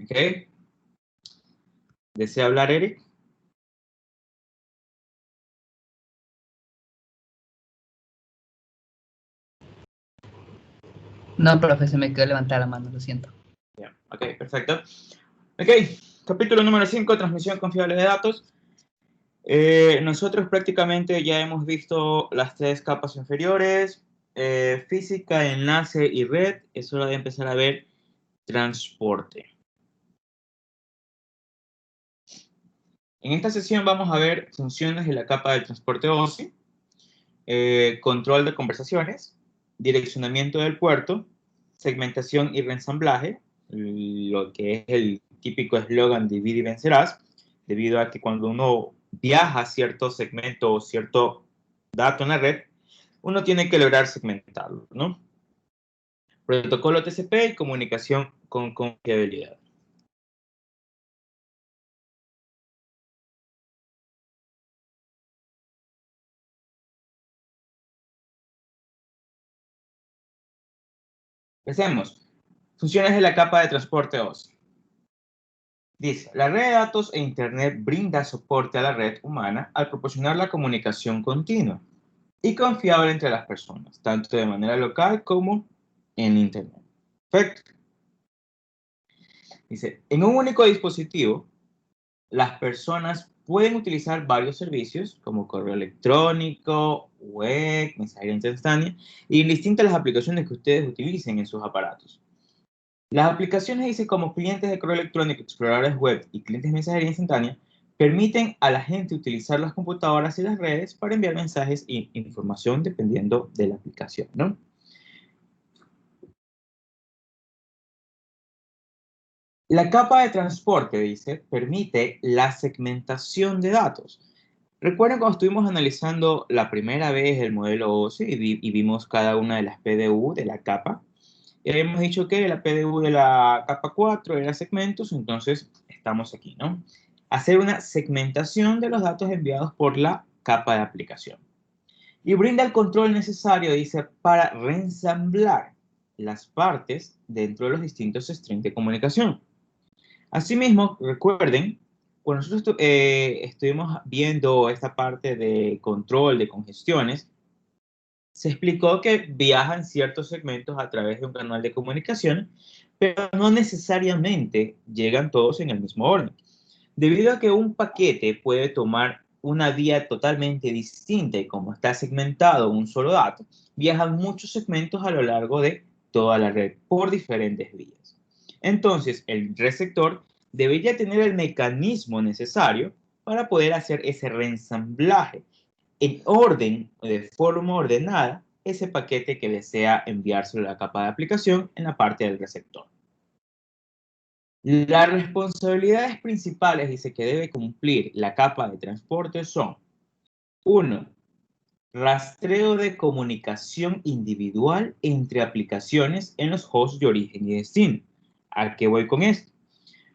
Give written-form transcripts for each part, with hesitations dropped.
¿Ok? ¿Desea hablar, Eric? No, profe, se me quedó levantar la mano, lo siento. Bien, ok, perfecto. Ok, capítulo número 5, transmisión confiable de datos. Nosotros prácticamente ya hemos visto las tres capas inferiores, física, enlace y red. Es hora de empezar a ver transporte. En esta sesión vamos a ver funciones de la capa del transporte OSI, control de conversaciones, direccionamiento del puerto, segmentación y reensamblaje, lo que es el típico eslogan divide y vencerás, debido a que cuando uno viaja a cierto segmento o cierto dato en la red, uno tiene que lograr segmentarlo, ¿no? Protocolo TCP y comunicación con confiabilidad. Empecemos. Funciones de la capa de transporte OSI. Dice, la red de datos e Internet brinda soporte a la red humana al proporcionar la comunicación continua y confiable entre las personas, tanto de manera local como en Internet. Perfecto. Dice, en un único dispositivo, las personas pueden utilizar varios servicios como correo electrónico, web, mensajería instantánea y distintas las aplicaciones que ustedes utilicen en sus aparatos. Las aplicaciones, dice, como clientes de correo electrónico, exploradores web y clientes de mensajería instantánea, permiten a la gente utilizar las computadoras y las redes para enviar mensajes e información dependiendo de la aplicación, ¿no? La capa de transporte, dice, permite la segmentación de datos. Recuerden cuando estuvimos analizando la primera vez el modelo OSI y vimos cada una de las PDU de la capa. Hemos dicho que la PDU de la capa 4 era segmentos, entonces estamos aquí, ¿no? Hacer una segmentación de los datos enviados por la capa de aplicación. Y brinda el control necesario, dice, para reensamblar las partes dentro de los distintos strings de comunicación. Asimismo, recuerden, cuando nosotros estuvimos viendo esta parte de control de congestiones, se explicó que viajan ciertos segmentos a través de un canal de comunicación, pero no necesariamente llegan todos en el mismo orden. Debido a que un paquete puede tomar una vía totalmente distinta y como está segmentado un solo dato, viajan muchos segmentos a lo largo de toda la red por diferentes vías. Entonces, el receptor debería tener el mecanismo necesario para poder hacer ese reensamblaje en orden, de forma ordenada, ese paquete que desea enviárselo a la capa de aplicación en la parte del receptor. Las responsabilidades principales, dice, que debe cumplir la capa de transporte son: 1. Rastreo de comunicación individual entre aplicaciones en los hosts de origen y destino. ¿A qué voy con esto?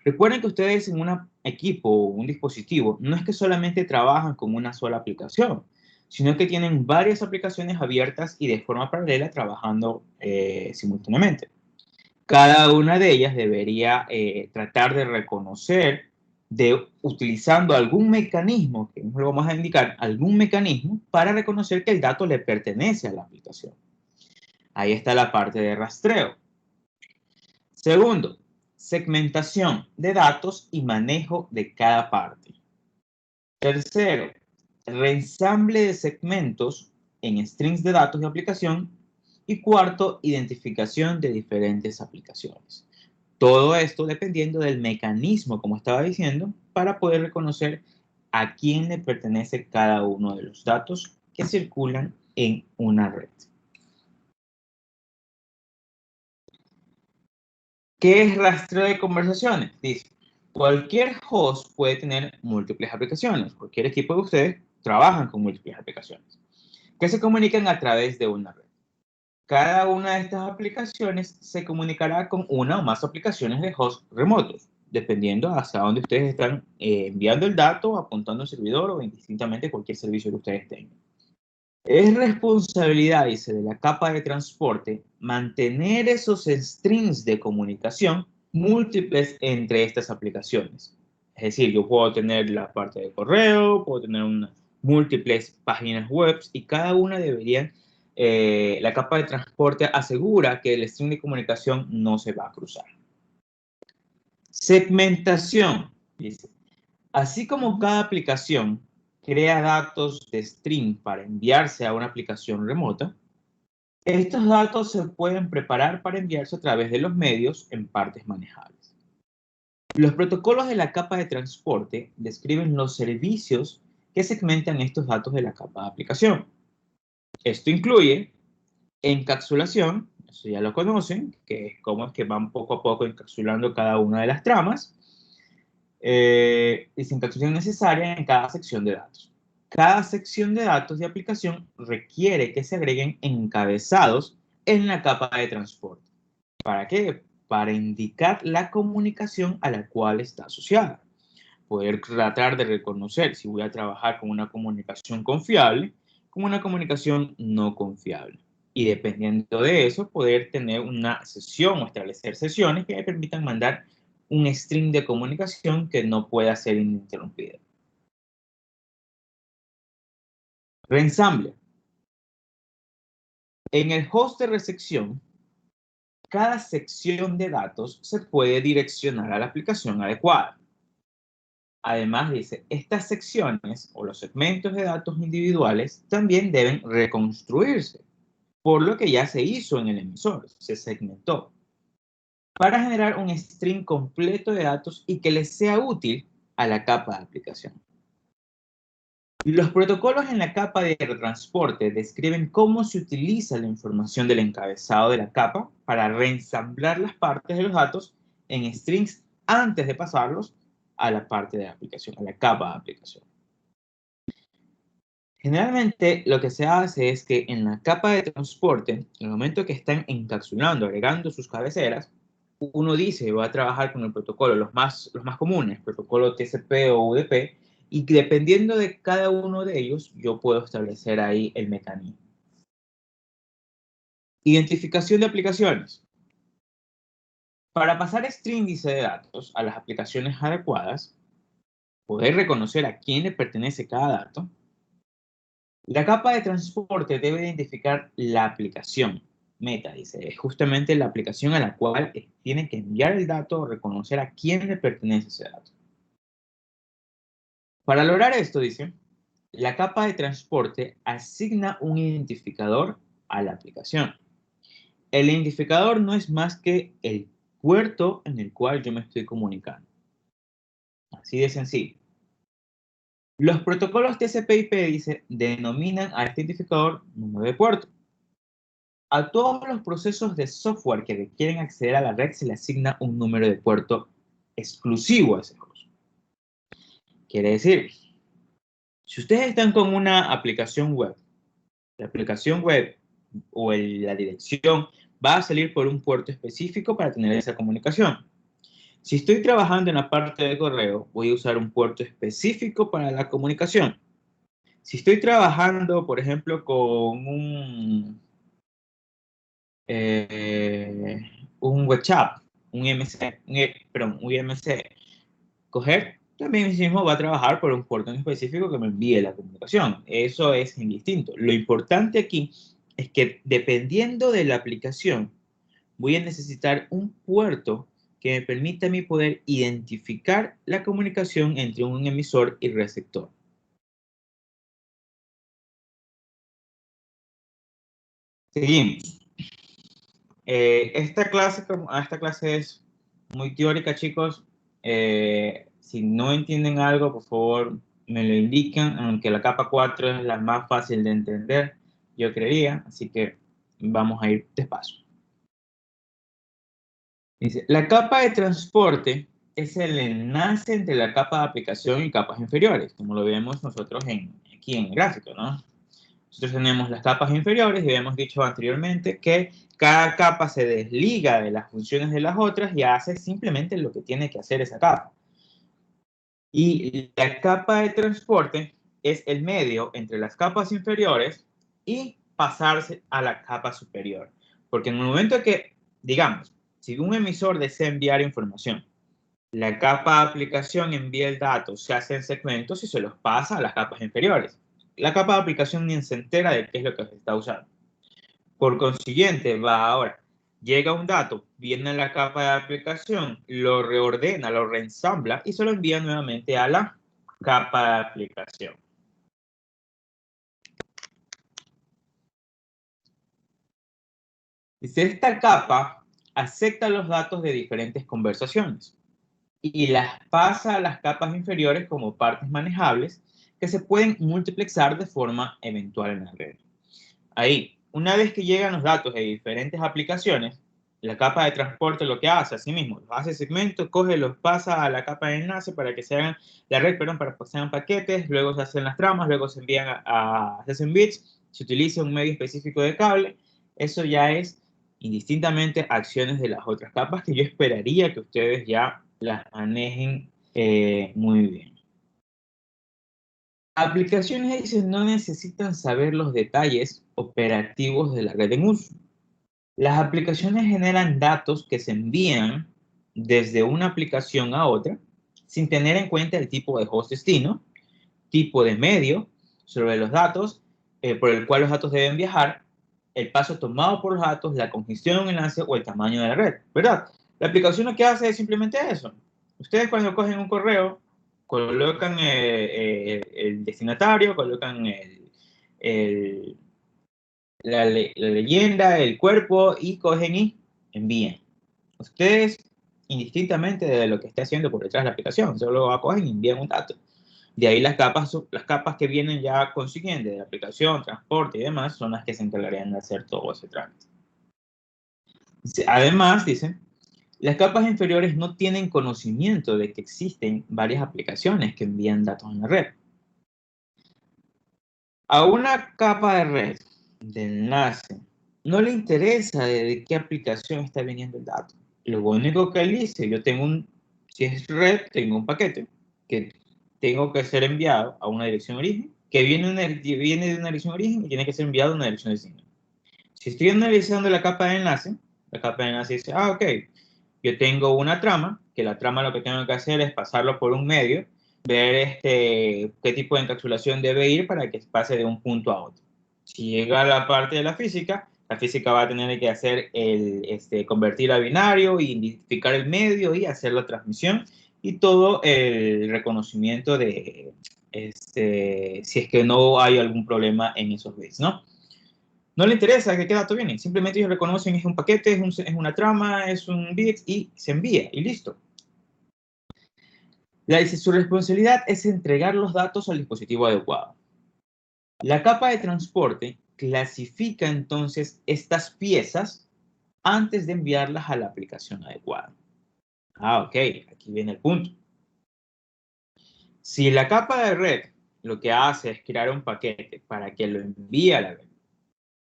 Recuerden que ustedes en un equipo o un dispositivo no es que solamente trabajan con una sola aplicación, sino que tienen varias aplicaciones abiertas y de forma paralela trabajando simultáneamente. Cada una de ellas debería tratar de reconocer, utilizando algún mecanismo, que lo vamos a indicar, algún mecanismo para reconocer que el dato le pertenece a la aplicación. Ahí está la parte de rastreo. Segundo, segmentación de datos y manejo de cada parte. Tercero, reensamble de segmentos en strings de datos de aplicación. Y cuarto, identificación de diferentes aplicaciones. Todo esto dependiendo del mecanismo, como estaba diciendo, para poder reconocer a quién le pertenece cada uno de los datos que circulan en una red. ¿Qué es rastreo de conversaciones? Dice, cualquier host puede tener múltiples aplicaciones. Cualquier equipo de ustedes trabajan con múltiples aplicaciones que se comunican a través de una red. Cada una de estas aplicaciones se comunicará con una o más aplicaciones de host remotos, dependiendo hacia dónde ustedes están enviando el dato, apuntando al servidor o indistintamente cualquier servicio que ustedes tengan. Es responsabilidad, dice, de la capa de transporte mantener esos strings de comunicación múltiples entre estas aplicaciones. Es decir, yo puedo tener la parte de correo, puedo tener múltiples páginas web y cada una debería, la capa de transporte asegura que el string de comunicación no se va a cruzar. Segmentación, dice. Así como cada aplicación crea datos de string para enviarse a una aplicación remota, estos datos se pueden preparar para enviarse a través de los medios en partes manejables. Los protocolos de la capa de transporte describen los servicios que segmentan estos datos de la capa de aplicación. Esto incluye encapsulación, eso ya lo conocen, que es cómo es que van poco a poco encapsulando cada una de las tramas, desencapsulación necesaria en cada sección de datos. Cada sección de datos de aplicación requiere que se agreguen encabezados en la capa de transporte. ¿Para qué? Para indicar la comunicación a la cual está asociada. Poder tratar de reconocer si voy a trabajar con una comunicación confiable, con una comunicación no confiable. Y dependiendo de eso, poder tener una sesión o establecer sesiones que me permitan mandar un string de comunicación que no pueda ser ininterrumpido. Reensamble. En el host de recepción, cada sección de datos se puede direccionar a la aplicación adecuada. Además, dice, estas secciones o los segmentos de datos individuales también deben reconstruirse, por lo que ya se hizo en el emisor, se segmentó, para generar un string completo de datos y que les sea útil a la capa de aplicación. Los protocolos en la capa de transporte describen cómo se utiliza la información del encabezado de la capa para reensamblar las partes de los datos en strings antes de pasarlos a la parte de aplicación, a la capa de aplicación. Generalmente lo que se hace es que en la capa de transporte, en el momento que están encapsulando, agregando sus cabeceras, uno dice, voy a trabajar con el protocolo, los más comunes, protocolo TCP o UDP, y dependiendo de cada uno de ellos, yo puedo establecer ahí el mecanismo. Identificación de aplicaciones. Para pasar este índice de datos a las aplicaciones adecuadas, poder reconocer a quién le pertenece cada dato, la capa de transporte debe identificar la aplicación. Meta, dice, es justamente la aplicación a la cual tiene que enviar el dato o reconocer a quién le pertenece ese dato. Para lograr esto, dice, la capa de transporte asigna un identificador a la aplicación. El identificador no es más que el puerto en el cual yo me estoy comunicando. Así de sencillo. Los protocolos TCP/IP, dice, denominan a este identificador número de puerto. A todos los procesos de software que requieren acceder a la red se le asigna un número de puerto exclusivo a ese host. Quiere decir, si ustedes están con una aplicación web, la aplicación web o la dirección va a salir por un puerto específico para tener esa comunicación. Si estoy trabajando en la parte de correo, voy a usar un puerto específico para la comunicación. Si estoy trabajando, por ejemplo, con un WhatsApp, un IMC, un IMC, coger también mismo va a trabajar por un puerto en específico que me envíe la comunicación. Eso es indistinto. Lo importante aquí es que dependiendo de la aplicación, voy a necesitar un puerto que me permita a mí poder identificar la comunicación entre un emisor y receptor. Seguimos. Esta clase es muy teórica, chicos. Si no entienden algo, por favor, me lo indican, aunque la capa 4 es la más fácil de entender, yo creería, así que vamos a ir despacio. Dice, la capa de transporte es el enlace entre la capa de aplicación y capas inferiores, como lo vemos nosotros aquí en el gráfico, ¿no? Nosotros tenemos las capas inferiores y habíamos dicho anteriormente que cada capa se desliga de las funciones de las otras y hace simplemente lo que tiene que hacer esa capa. Y la capa de transporte es el medio entre las capas inferiores y pasarse a la capa superior. Porque en el momento que, digamos, Si un emisor desea enviar información, la capa de aplicación envía el dato, se hace en segmentos y se los pasa a las capas inferiores. La capa de aplicación ni se entera de qué es lo que se está usando. Por consiguiente, va ahora, llega un dato, viene a la capa de aplicación, lo reordena, lo reensambla y se lo envía nuevamente a la capa de aplicación. Dice, esta capa acepta los datos de diferentes conversaciones y las pasa a las capas inferiores como partes manejables que se pueden multiplexar de forma eventual en la red. Ahí, una vez que llegan los datos de diferentes aplicaciones, la capa de transporte lo que hace, así mismo, hace segmentos, coge, los pasa a la capa de enlace para que se hagan, la red, perdón, para que sean paquetes, luego se hacen las tramas, luego se envían se hacen bits, se utiliza un medio específico de cable, eso ya es indistintamente acciones de las otras capas que yo esperaría que ustedes ya las manejen muy bien. Aplicaciones dicen no necesitan saber los detalles operativos de la red en uso. Las aplicaciones generan datos que se envían desde una aplicación a otra sin tener en cuenta el tipo de host destino, tipo de medio sobre los datos por el cual los datos deben viajar, el paso tomado por los datos, la congestión en un enlace o el tamaño de la red, ¿verdad? La aplicación lo que hace es simplemente eso. Ustedes cuando cogen un correo, colocan el destinatario, colocan la leyenda, el cuerpo y cogen y envían. Ustedes, indistintamente de lo que esté haciendo por detrás de la aplicación, solo cogen y envían un dato. De ahí las capas que vienen ya consiguientes de la aplicación, transporte y demás, son las que se encargarían de hacer todo ese trámite. Además, dicen, las capas inferiores no tienen conocimiento de que existen varias aplicaciones que envían datos en la red. A una capa de red de enlace no le interesa de qué aplicación está viniendo el dato. Lo único que él dice, si es red, tengo un paquete que tengo que ser enviado a una dirección origen, que viene de una dirección origen y tiene que ser enviado a una dirección destino. Si estoy analizando la capa de enlace dice, ok, yo tengo una trama, que la trama lo que tengo que hacer es pasarlo por un medio, ver qué tipo de encapsulación debe ir para que pase de un punto a otro. Si llega a la parte de la física va a tener que hacer convertir a binario, identificar el medio y hacer la transmisión y todo el reconocimiento de si es que no hay algún problema en esos bits, ¿no? No le interesa que qué dato viene, simplemente ellos reconocen es un paquete, es una trama, es un bit y se envía y listo. Su responsabilidad es entregar los datos al dispositivo adecuado. La capa de transporte clasifica entonces estas piezas antes de enviarlas a la aplicación adecuada. Ok, aquí viene el punto. Si la capa de red lo que hace es crear un paquete para que lo envíe a la red,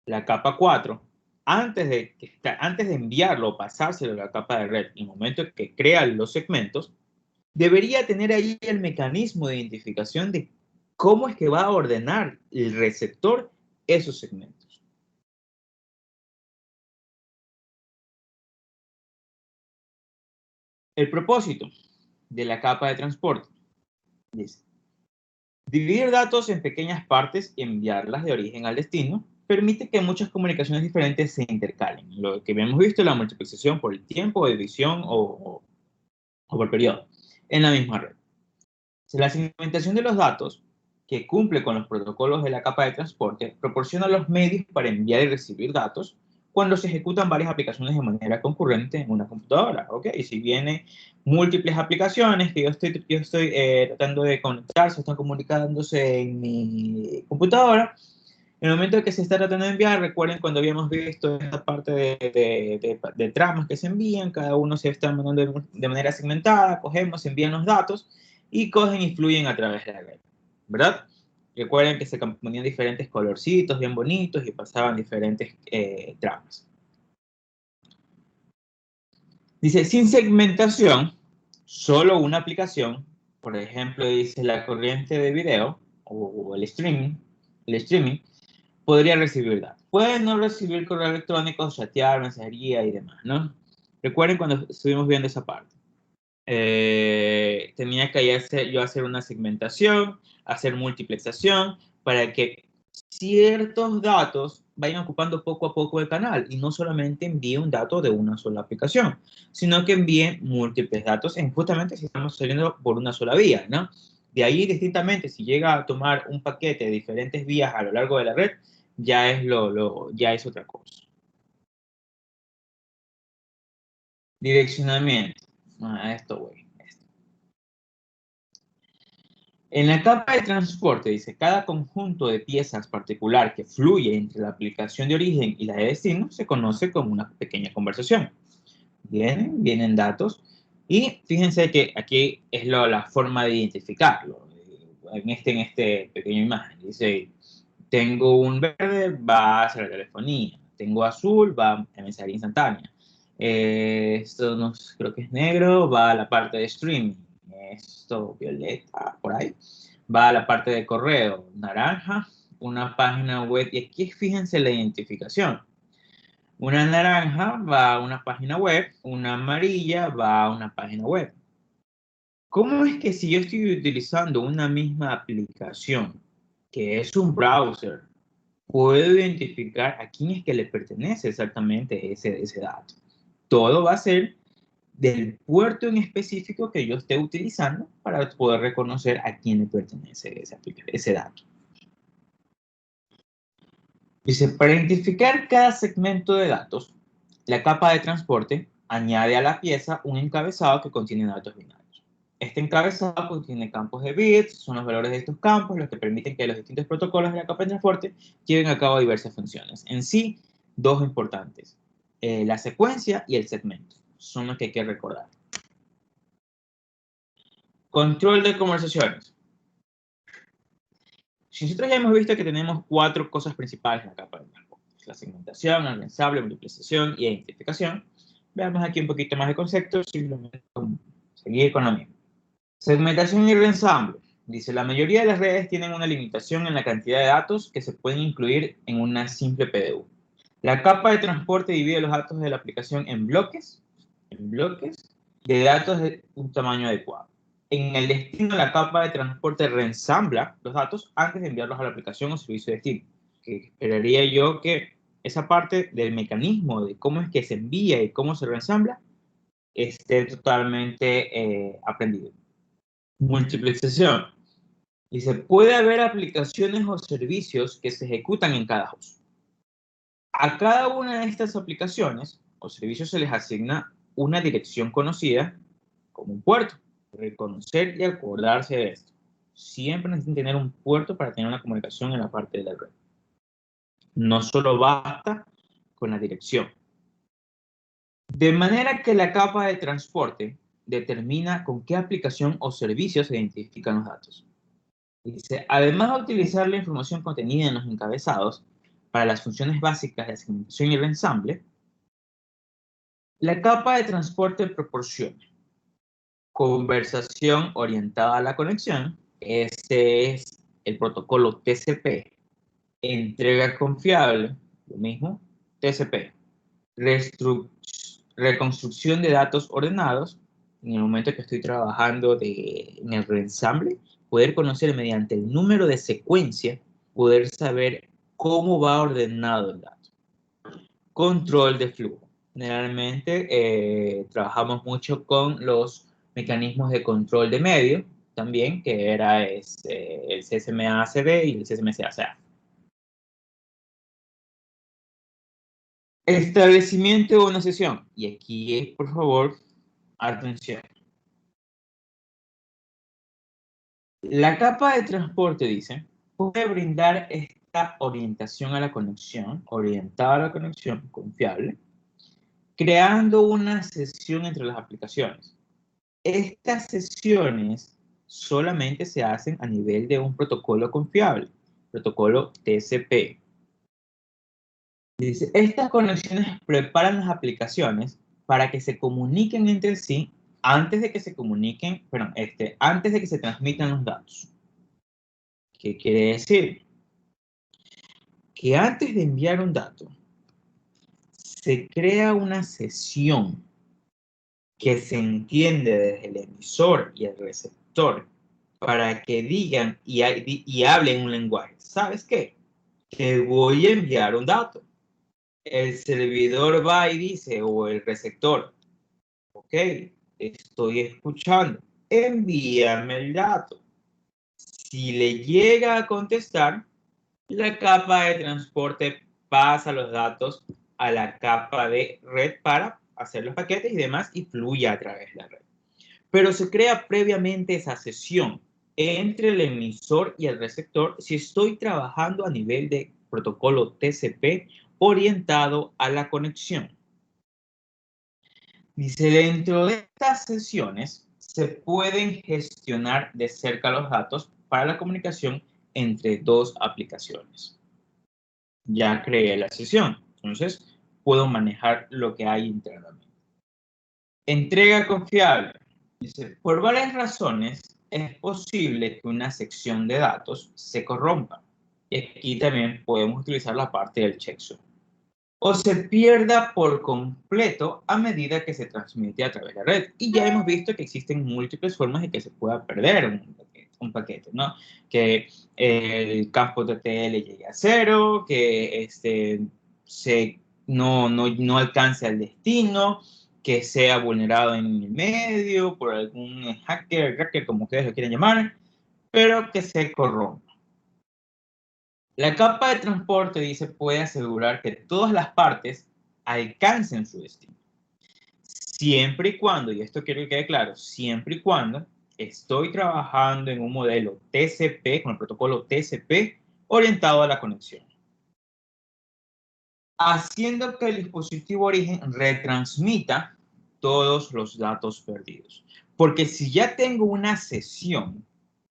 la capa 4, antes de enviarlo o pasárselo a la capa de red, en el momento en que crea los segmentos, debería tener ahí el mecanismo de identificación de cómo es que va a ordenar el receptor esos segmentos. El propósito de la capa de transporte dice, dividir datos en pequeñas partes y enviarlas de origen al destino permite que muchas comunicaciones diferentes se intercalen. Lo que hemos visto es la multiplicación por el tiempo, división o por periodo en la misma red. La segmentación de los datos, que cumple con los protocolos de la capa de transporte, proporciona los medios para enviar y recibir datos cuando se ejecutan varias aplicaciones de manera concurrente en una computadora. ¿Ok? Y si vienen múltiples aplicaciones que yo estoy tratando de conectar, se están comunicándose en mi computadora, en el momento en que se está tratando de enviar, recuerden cuando habíamos visto esta parte de tramas que se envían, cada uno se está mandando de manera segmentada, cogemos, envían los datos y cogen y fluyen a través de la red, ¿verdad? Recuerden que se ponían diferentes colorcitos bien bonitos y pasaban diferentes tramas. Dice, sin segmentación, solo una aplicación, por ejemplo, dice la corriente de video o el streaming, podría recibir datos. Puede no recibir correo electrónico, chatear, mensajería y demás, ¿no? Recuerden cuando estuvimos viendo esa parte. Tenía que yo hacer una segmentación, hacer multiplexación, para que ciertos datos vayan ocupando poco a poco el canal y no solamente envíe un dato de una sola aplicación, sino que envíe múltiples datos justamente si estamos saliendo por una sola vía, ¿no? De ahí, distintamente, si llega a tomar un paquete de diferentes vías a lo largo de la red, ya es, ya es otra cosa. Direccionamiento. Esto, güey. En la capa de transporte, dice, cada conjunto de piezas particular que fluye entre la aplicación de origen y la de destino se conoce como una pequeña conversación. Vienen datos, y fíjense que aquí es la forma de identificarlo. En este pequeño imagen, dice, tengo un verde, va hacia la telefonía. Tengo azul, va a mensajería instantánea. Esto no, creo que es negro, va a la parte de streaming. Esto violeta, por ahí, va a la parte de correo. Naranja, una página web. Y aquí fíjense la identificación. Una naranja va a una página web, una amarilla va a una página web. ¿Cómo es que si yo estoy utilizando una misma aplicación, que es un browser, puedo identificar a quién es que le pertenece exactamente ese dato? Todo va a ser del puerto en específico que yo esté utilizando para poder reconocer a quién le pertenece ese dato. Dice, para identificar cada segmento de datos, la capa de transporte añade a la pieza un encabezado que contiene datos binarios. Este encabezado contiene campos de bits, son los valores de estos campos los que permiten que los distintos protocolos de la capa de transporte lleven a cabo diversas funciones. En sí, dos importantes, la secuencia y el segmento, son los que hay que recordar. Control de conversaciones. Si nosotros ya hemos visto que tenemos 4 cosas principales en la capa de transporte: la segmentación, el ensamble, multiplicación y identificación. Veamos aquí un poquito más de conceptos, simplemente seguir con lo mismo. Segmentación y reensamble. Dice, la mayoría de las redes tienen una limitación en la cantidad de datos que se pueden incluir en una simple PDU. La capa de transporte divide los datos de la aplicación en bloques de datos de un tamaño adecuado. En el destino, la capa de transporte reensambla los datos antes de enviarlos a la aplicación o servicio de destino. Que esperaría yo que esa parte del mecanismo de cómo es que se envía y cómo se reensambla esté totalmente aprendido. Multiplicación. Dice, puede haber aplicaciones o servicios que se ejecutan en cada host. A cada una de estas aplicaciones o servicios se les asigna una dirección conocida como un puerto. Reconocer y acordarse de esto. Siempre necesitan tener un puerto para tener una comunicación en la parte de la red. No solo basta con la dirección. De manera que la capa de transporte determina con qué aplicación o servicio se identifican los datos. Dice, además de utilizar la información contenida en los encabezados para las funciones básicas de segmentación y reensamble, la capa de transporte proporciona conversación orientada a la conexión. Este es el protocolo TCP. Entrega confiable, lo mismo, TCP. Reconstrucción de datos ordenados. En el momento que estoy trabajando en el reensamble, poder conocer mediante el número de secuencia, poder saber cómo va ordenado el dato. Control de flujo. Generalmente trabajamos mucho con los mecanismos de control de medio, también, que era el CSMA-CD y el CSMA-CA. Establecimiento de una sesión. Y aquí, por favor, atención. La capa de transporte, dice, puede brindar esta orientación a la conexión, orientada a la conexión confiable, creando una sesión entre las aplicaciones. Estas sesiones solamente se hacen a nivel de un protocolo confiable, protocolo TCP. Dice, estas conexiones preparan las aplicaciones para que se comuniquen entre sí antes de que se comuniquen, antes de que se transmitan los datos. ¿Qué quiere decir? Que antes de enviar un dato, se crea una sesión que se entiende desde el emisor y el receptor para que digan y hablen un lenguaje. ¿Sabes qué? Te voy a enviar un dato. El servidor va y dice, o el receptor, ok, estoy escuchando, envíame el dato. Si le llega a contestar, la capa de transporte pasa los datos a la capa de red para hacer los paquetes y demás y fluye a través de la red. Pero se crea previamente esa sesión entre el emisor y el receptor si estoy trabajando a nivel de protocolo TCP orientado a la conexión. Dice, dentro de estas sesiones se pueden gestionar de cerca los datos para la comunicación entre dos aplicaciones. Ya creé la sesión, entonces puedo manejar lo que hay internamente. Entrega confiable. Dice, por varias razones es posible que una sección de datos se corrompa. Y aquí también podemos utilizar la parte del checksum. O se pierda por completo a medida que se transmite a través de la red. Y ya hemos visto que existen múltiples formas de que se pueda perder un paquete, ¿no? Que el campo TTL llegue a cero, que no alcance al destino, que sea vulnerado en el medio por algún hacker, como ustedes lo quieran llamar, pero que se corrompa. La capa de transporte, dice, puede asegurar que todas las partes alcancen su destino. Siempre y cuando, y esto quiero que quede claro, siempre y cuando estoy trabajando en un modelo TCP, con el protocolo TCP, orientado a la conexión. Haciendo que el dispositivo origen retransmita todos los datos perdidos. Porque si ya tengo una sesión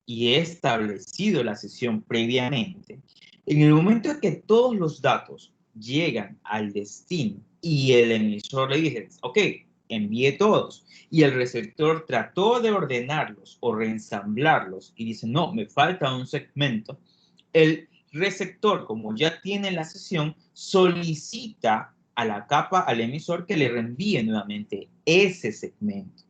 y he establecido la sesión previamente, en el momento en que todos los datos llegan al destino y el emisor le dice, ok, envíe todos, y el receptor trató de ordenarlos o reensamblarlos y dice, no, me falta un segmento, el receptor, como ya tiene la sesión, solicita a la capa, al emisor, que le reenvíe nuevamente ese segmento.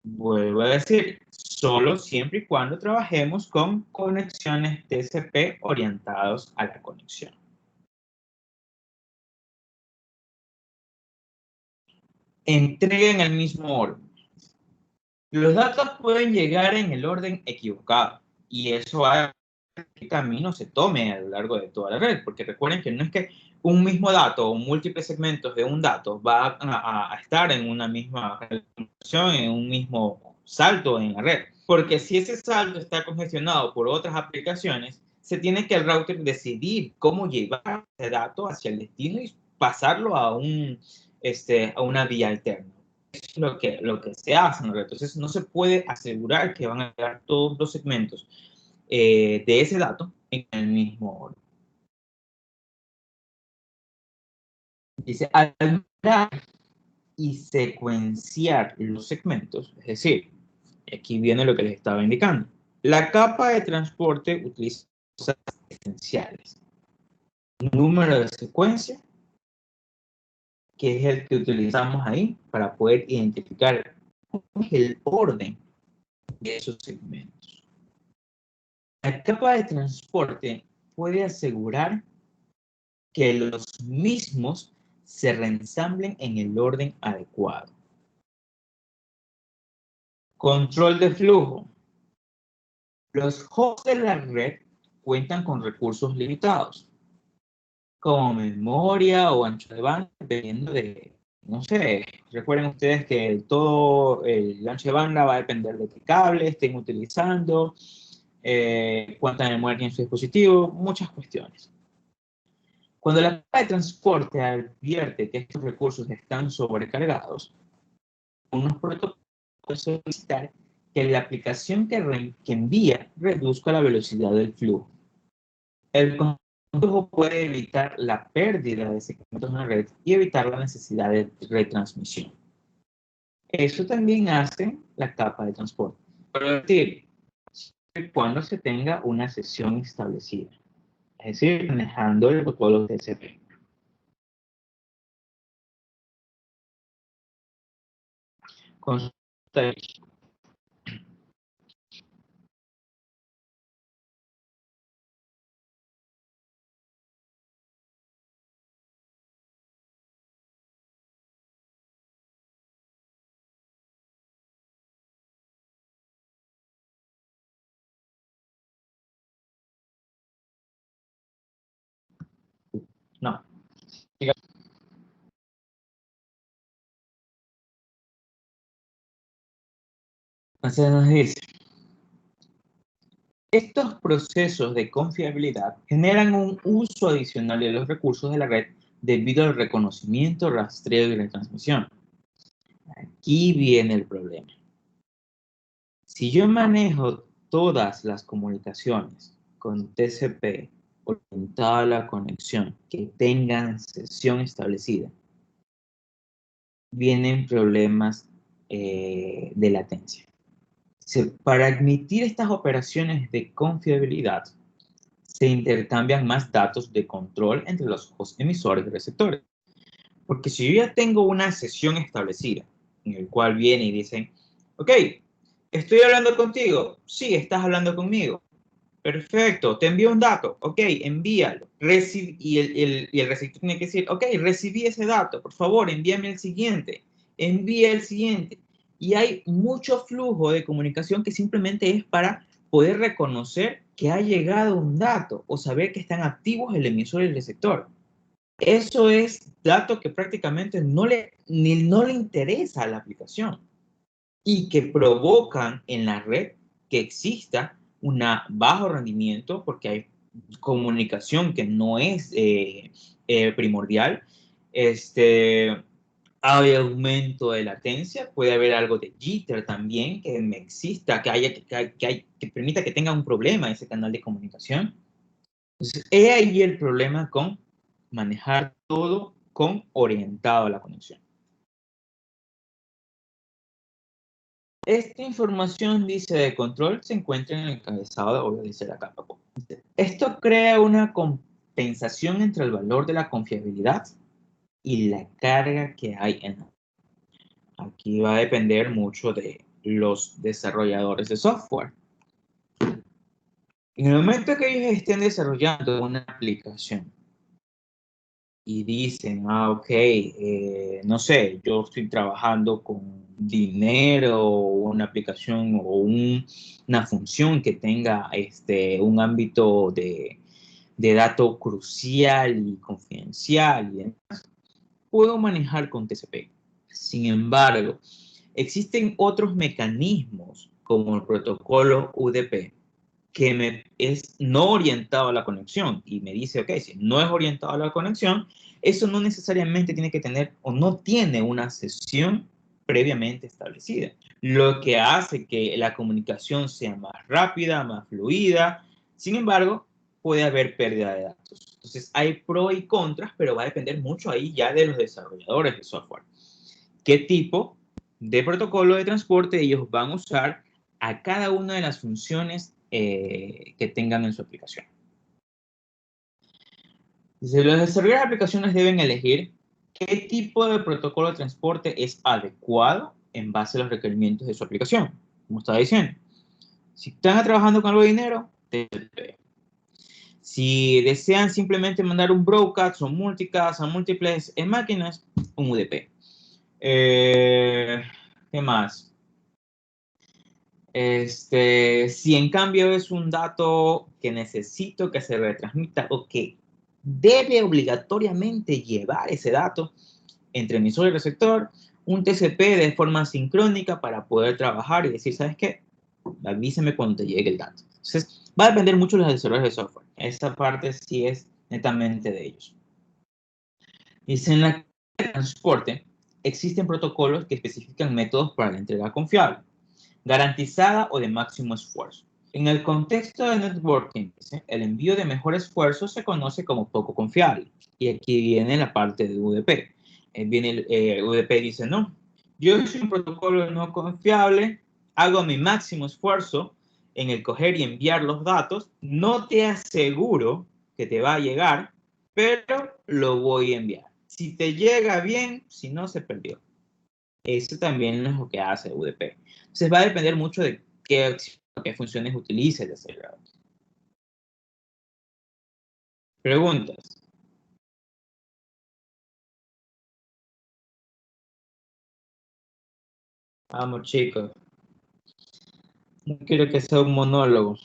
Vuelvo a decir, solo siempre y cuando trabajemos con conexiones TCP orientados a la conexión. Entrega en el mismo orden. Los datos pueden llegar en el orden equivocado y eso hace que el camino se tome a lo largo de toda la red, porque recuerden que no es que un mismo dato o múltiples segmentos de un dato va a estar en una misma relación, en un mismo salto en la red, porque si ese salto está congestionado por otras aplicaciones, se tiene que el router decidir cómo llevar ese dato hacia el destino y pasarlo a una vía alterna. Es lo que se hace, ¿no? Entonces no se puede asegurar que van a llegar todos los segmentos de ese dato en el mismo orden. Dice, al mirar y secuenciar los segmentos, es decir, aquí viene lo que les estaba indicando. La capa de transporte utiliza cosas esenciales. Número de secuencia, que es el que utilizamos ahí para poder identificar el orden de esos segmentos. La capa de transporte puede asegurar que los mismos se reensamblen en el orden adecuado. Control de flujo. Los hosts de la red cuentan con recursos limitados, como memoria o ancho de banda, dependiendo de, no sé, recuerden ustedes que todo el ancho de banda va a depender de qué cable estén utilizando, cuánta memoria tiene su dispositivo, muchas cuestiones. Cuando la capa de transporte advierte que estos recursos están sobrecargados, unos protocolos pueden solicitar que la aplicación que envía reduzca la velocidad del flujo. El flujo puede evitar la pérdida de segmentos en la red y evitar la necesidad de retransmisión. Eso también hace la capa de transporte. Es decir, cuando se tenga una sesión establecida, es decir, manejando el protocolo TCP. Consulta. No. Entonces nos dice, estos procesos de confiabilidad generan un uso adicional de los recursos de la red debido al reconocimiento, rastreo y retransmisión. Aquí viene el problema. Si yo manejo todas las comunicaciones con TCP orientada a la conexión que tengan sesión establecida, vienen problemas de latencia. Para admitir estas operaciones de confiabilidad, se intercambian más datos de control entre los hosts emisores y receptores. Porque si yo ya tengo una sesión establecida, en el cual viene y dicen, ok, estoy hablando contigo, sí, estás hablando conmigo, perfecto, te envío un dato, ok, envíalo, y el receptor tiene que decir, ok, recibí ese dato, por favor, envíame el siguiente, envía el siguiente. Y hay mucho flujo de comunicación que simplemente es para poder reconocer que ha llegado un dato o saber que están activos el emisor y el receptor. Eso es dato que prácticamente no le interesa a la aplicación y que provocan en la red que exista un bajo rendimiento porque hay comunicación que no es primordial. Hay aumento de latencia, puede haber algo de jitter también que exista, que permita que tenga un problema ese canal de comunicación. Entonces, he ahí el problema con manejar todo con orientado a la conexión. Esta información, dice, de control se encuentra en el encabezado, obvio, dice la capa. Esto crea una compensación entre el valor de la confiabilidad y la carga que hay en la. Aquí va a depender mucho de los desarrolladores de software. En el momento que ellos estén desarrollando una aplicación y dicen, ok, no sé, yo estoy trabajando con dinero o una aplicación o una función que tenga un ámbito de dato crucial y confidencial y demás, puedo manejar con TCP. Sin embargo, existen otros mecanismos como el protocolo UDP que es no orientado a la conexión y me dice, ok, si no es orientado a la conexión, eso no necesariamente tiene que tener o no tiene una sesión previamente establecida, lo que hace que la comunicación sea más rápida, más fluida. Sin embargo, puede haber pérdida de datos. Entonces, hay pros y contras, pero va a depender mucho ahí ya de los desarrolladores de software. ¿Qué tipo de protocolo de transporte ellos van a usar a cada una de las funciones que tengan en su aplicación? Dice, los desarrolladores de aplicaciones deben elegir qué tipo de protocolo de transporte es adecuado en base a los requerimientos de su aplicación. Como estaba diciendo, si están trabajando con algo de dinero, TCP. Si desean simplemente mandar un broadcast o multicast a múltiples máquinas, un UDP. ¿Qué más? Si en cambio es un dato que necesito que se retransmita o que debe obligatoriamente llevar ese dato entre emisor y receptor, un TCP de forma sincrónica para poder trabajar y decir, ¿sabes qué? Avísame cuando te llegue el dato. Entonces, va a depender mucho de los desarrolladores de software. Esa parte sí es netamente de ellos. Dice, en la transporte existen protocolos que especifican métodos para la entrega confiable, garantizada o de máximo esfuerzo. En el contexto de networking, el envío de mejor esfuerzo se conoce como poco confiable. Y aquí viene la parte de UDP. UDP dice, no, yo soy un protocolo no confiable, hago mi máximo esfuerzo en el coger y enviar los datos, no te aseguro que te va a llegar, pero lo voy a enviar. Si te llega bien, si no, se perdió. Eso también es lo que hace UDP. Entonces va a depender mucho de qué funciones utilice el acelerador. Preguntas. Vamos, chicos. No quiero que sea un monólogo.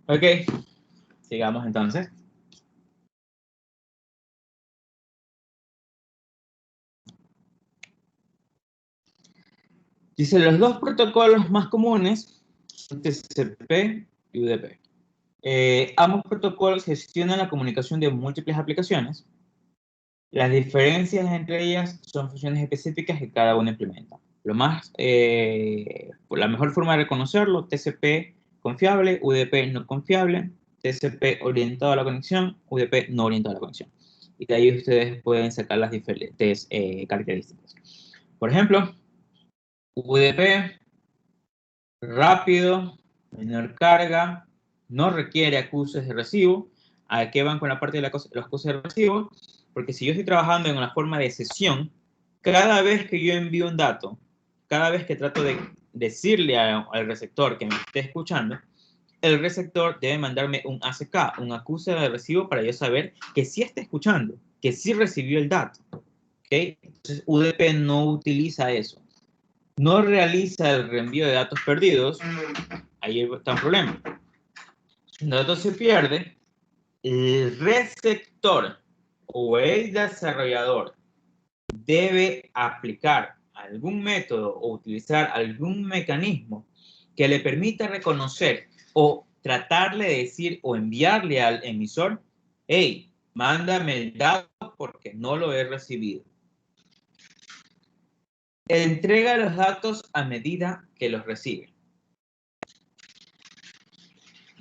Ok, sigamos entonces. Dice, los dos protocolos más comunes son TCP y UDP. Ambos protocolos gestionan la comunicación de múltiples aplicaciones. Las diferencias entre ellas son funciones específicas que cada uno implementa. La mejor forma de reconocerlo, TCP confiable, UDP no confiable, TCP orientado a la conexión, UDP no orientado a la conexión. Y de ahí ustedes pueden sacar las diferentes características. Por ejemplo, UDP, rápido, menor carga, no requiere acuses de recibo. ¿A qué van con la parte de los acuses de recibo? Porque si yo estoy trabajando en una forma de sesión, cada vez que yo envío un dato, cada vez que trato de decirle al receptor que me esté escuchando, el receptor debe mandarme un ACK, un acuse de recibo, para yo saber que sí está escuchando, que sí recibió el dato. ¿Okay? Entonces, UDP no utiliza eso. No realiza el reenvío de datos perdidos. Ahí está un problema. Si un dato se pierde, el receptor o el desarrollador debe aplicar algún método o utilizar algún mecanismo que le permita reconocer o tratarle de decir o enviarle al emisor, hey, mándame el dato porque no lo he recibido. Entrega los datos a medida que los recibe.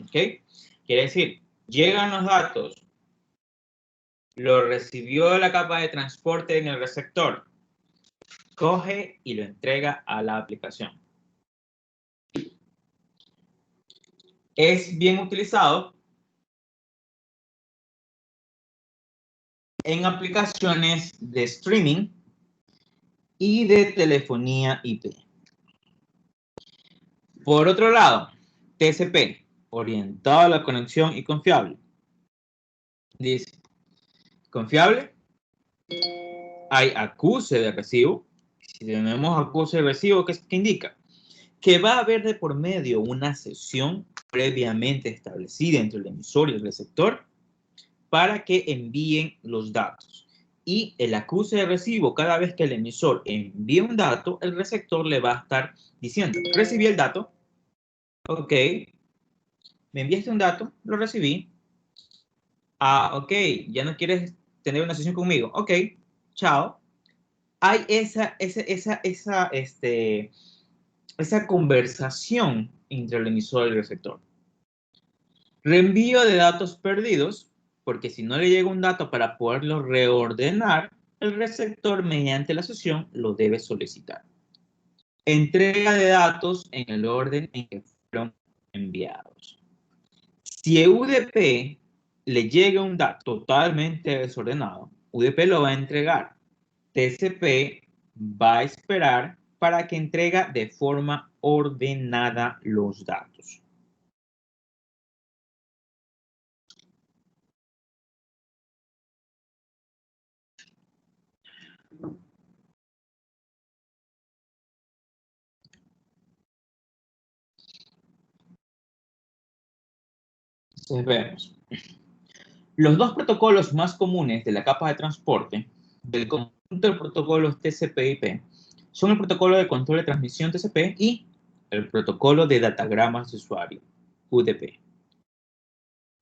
¿Ok? Quiere decir, llegan los datos, lo recibió la capa de transporte en el receptor, coge y lo entrega a la aplicación. Es bien utilizado en aplicaciones de streaming y de telefonía IP. Por otro lado, TCP, orientado a la conexión y confiable. Dice, confiable, hay acuse de recibo. Si tenemos acuse de recibo, ¿qué indica? Que va a haber de por medio una sesión previamente establecida entre el emisor y el receptor para que envíen los datos. Y el acuse de recibo, cada vez que el emisor envíe un dato, el receptor le va a estar diciendo, recibí el dato, ok, me enviaste un dato, lo recibí, ok, ya no quieres tener una sesión conmigo, ok, chao. Hay esa conversación entre el emisor y el receptor. Reenvío de datos perdidos, porque si no le llega un dato para poderlo reordenar, el receptor mediante la sesión lo debe solicitar. Entrega de datos en el orden en que fueron enviados. Si a UDP le llega un dato totalmente desordenado, UDP lo va a entregar. TCP va a esperar para que entrega de forma ordenada los datos. Entonces vemos. Los dos protocolos más comunes de la capa de transporte del conjunto de protocolos TCP/IP son el protocolo de control de transmisión TCP y el protocolo de datagramas de usuario, UDP.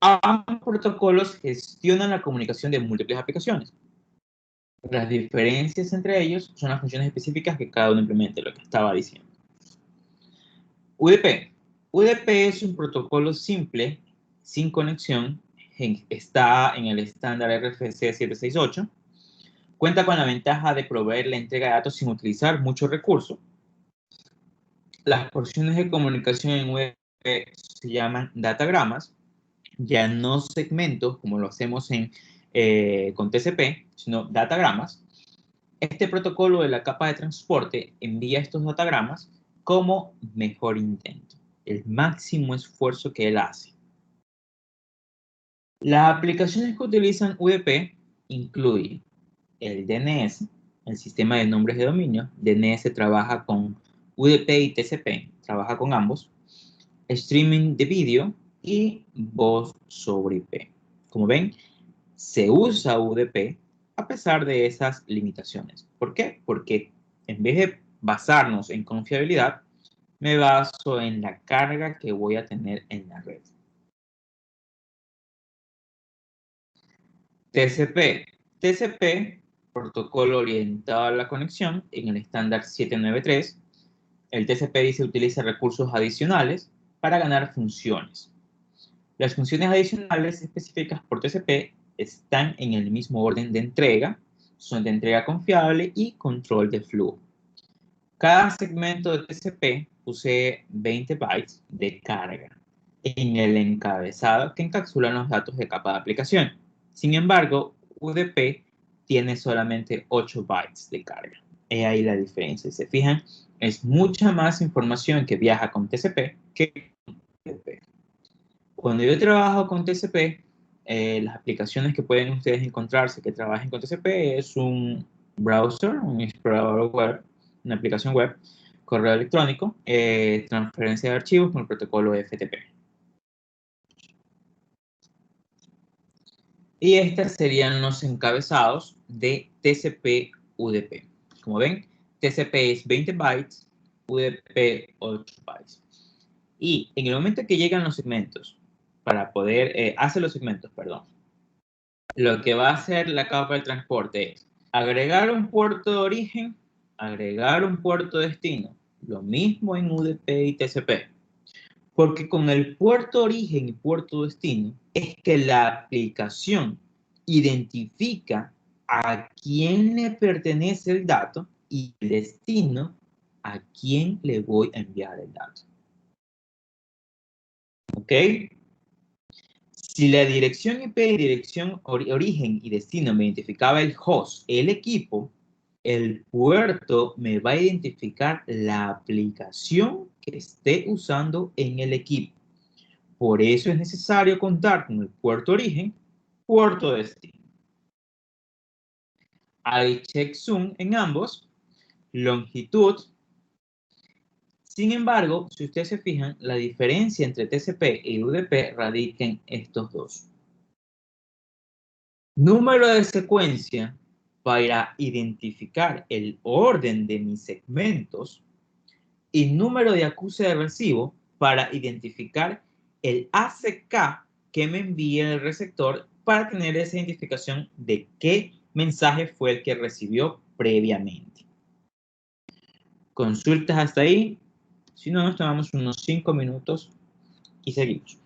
Ambos protocolos gestionan la comunicación de múltiples aplicaciones. Las diferencias entre ellos son las funciones específicas que cada uno implementa, lo que estaba diciendo. UDP. UDP es un protocolo simple, sin conexión, está en el estándar RFC 768, cuenta con la ventaja de proveer la entrega de datos sin utilizar muchos recursos. Las porciones de comunicación en UDP se llaman datagramas, ya no segmentos como lo hacemos con TCP, sino datagramas. Este protocolo de la capa de transporte envía estos datagramas como mejor intento, el máximo esfuerzo que él hace. Las aplicaciones que utilizan UDP incluyen el DNS, el sistema de nombres de dominio. DNS trabaja con UDP y TCP, trabaja con ambos. Streaming de vídeo y voz sobre IP. Como ven, se usa UDP a pesar de esas limitaciones. ¿Por qué? Porque en vez de basarnos en confiabilidad, me baso en la carga que voy a tener en la red. TCP. TCP, protocolo orientado a la conexión en el estándar 793. El TCP dice utiliza recursos adicionales para ganar funciones. Las funciones adicionales específicas por TCP están en el mismo orden de entrega, son de entrega confiable y control de flujo. Cada segmento de TCP posee 20 bytes de carga en el encabezado que encapsulan los datos de capa de aplicación. Sin embargo, UDP tiene solamente 8 bytes de carga. Es ahí la diferencia. Si se fijan, es mucha más información que viaja con TCP que con UDP. Cuando yo trabajo con TCP, las aplicaciones que pueden ustedes encontrarse que trabajen con TCP es un browser, un explorador web, una aplicación web, correo electrónico, transferencia de archivos con el protocolo FTP. Y estos serían los encabezados de TCP-UDP. Como ven, TCP es 20 bytes, UDP 8 bytes. Y en el momento que llegan los segmentos, para poder, hace los segmentos, perdón, lo que va a hacer la capa de transporte es agregar un puerto de origen, agregar un puerto de destino. Lo mismo en UDP y TCP. Porque con el puerto origen y puerto destino es que la aplicación identifica a quién le pertenece el dato y el destino a quién le voy a enviar el dato. ¿Ok? Si la dirección IP, dirección origen y destino me identificaba el host, el equipo, el puerto me va a identificar la aplicación que esté usando en el equipo. Por eso es necesario contar con el puerto origen, puerto destino. Hay checksum en ambos, longitud. Sin embargo, si ustedes se fijan, la diferencia entre TCP y UDP radica en estos dos. Número de secuencia para identificar el orden de mis segmentos y número de acuse de recibo para identificar el ACK que me envía el receptor para tener esa identificación de qué mensaje fue el que recibió previamente. Consultas hasta ahí. Si no, nos tomamos unos 5 minutos y seguimos.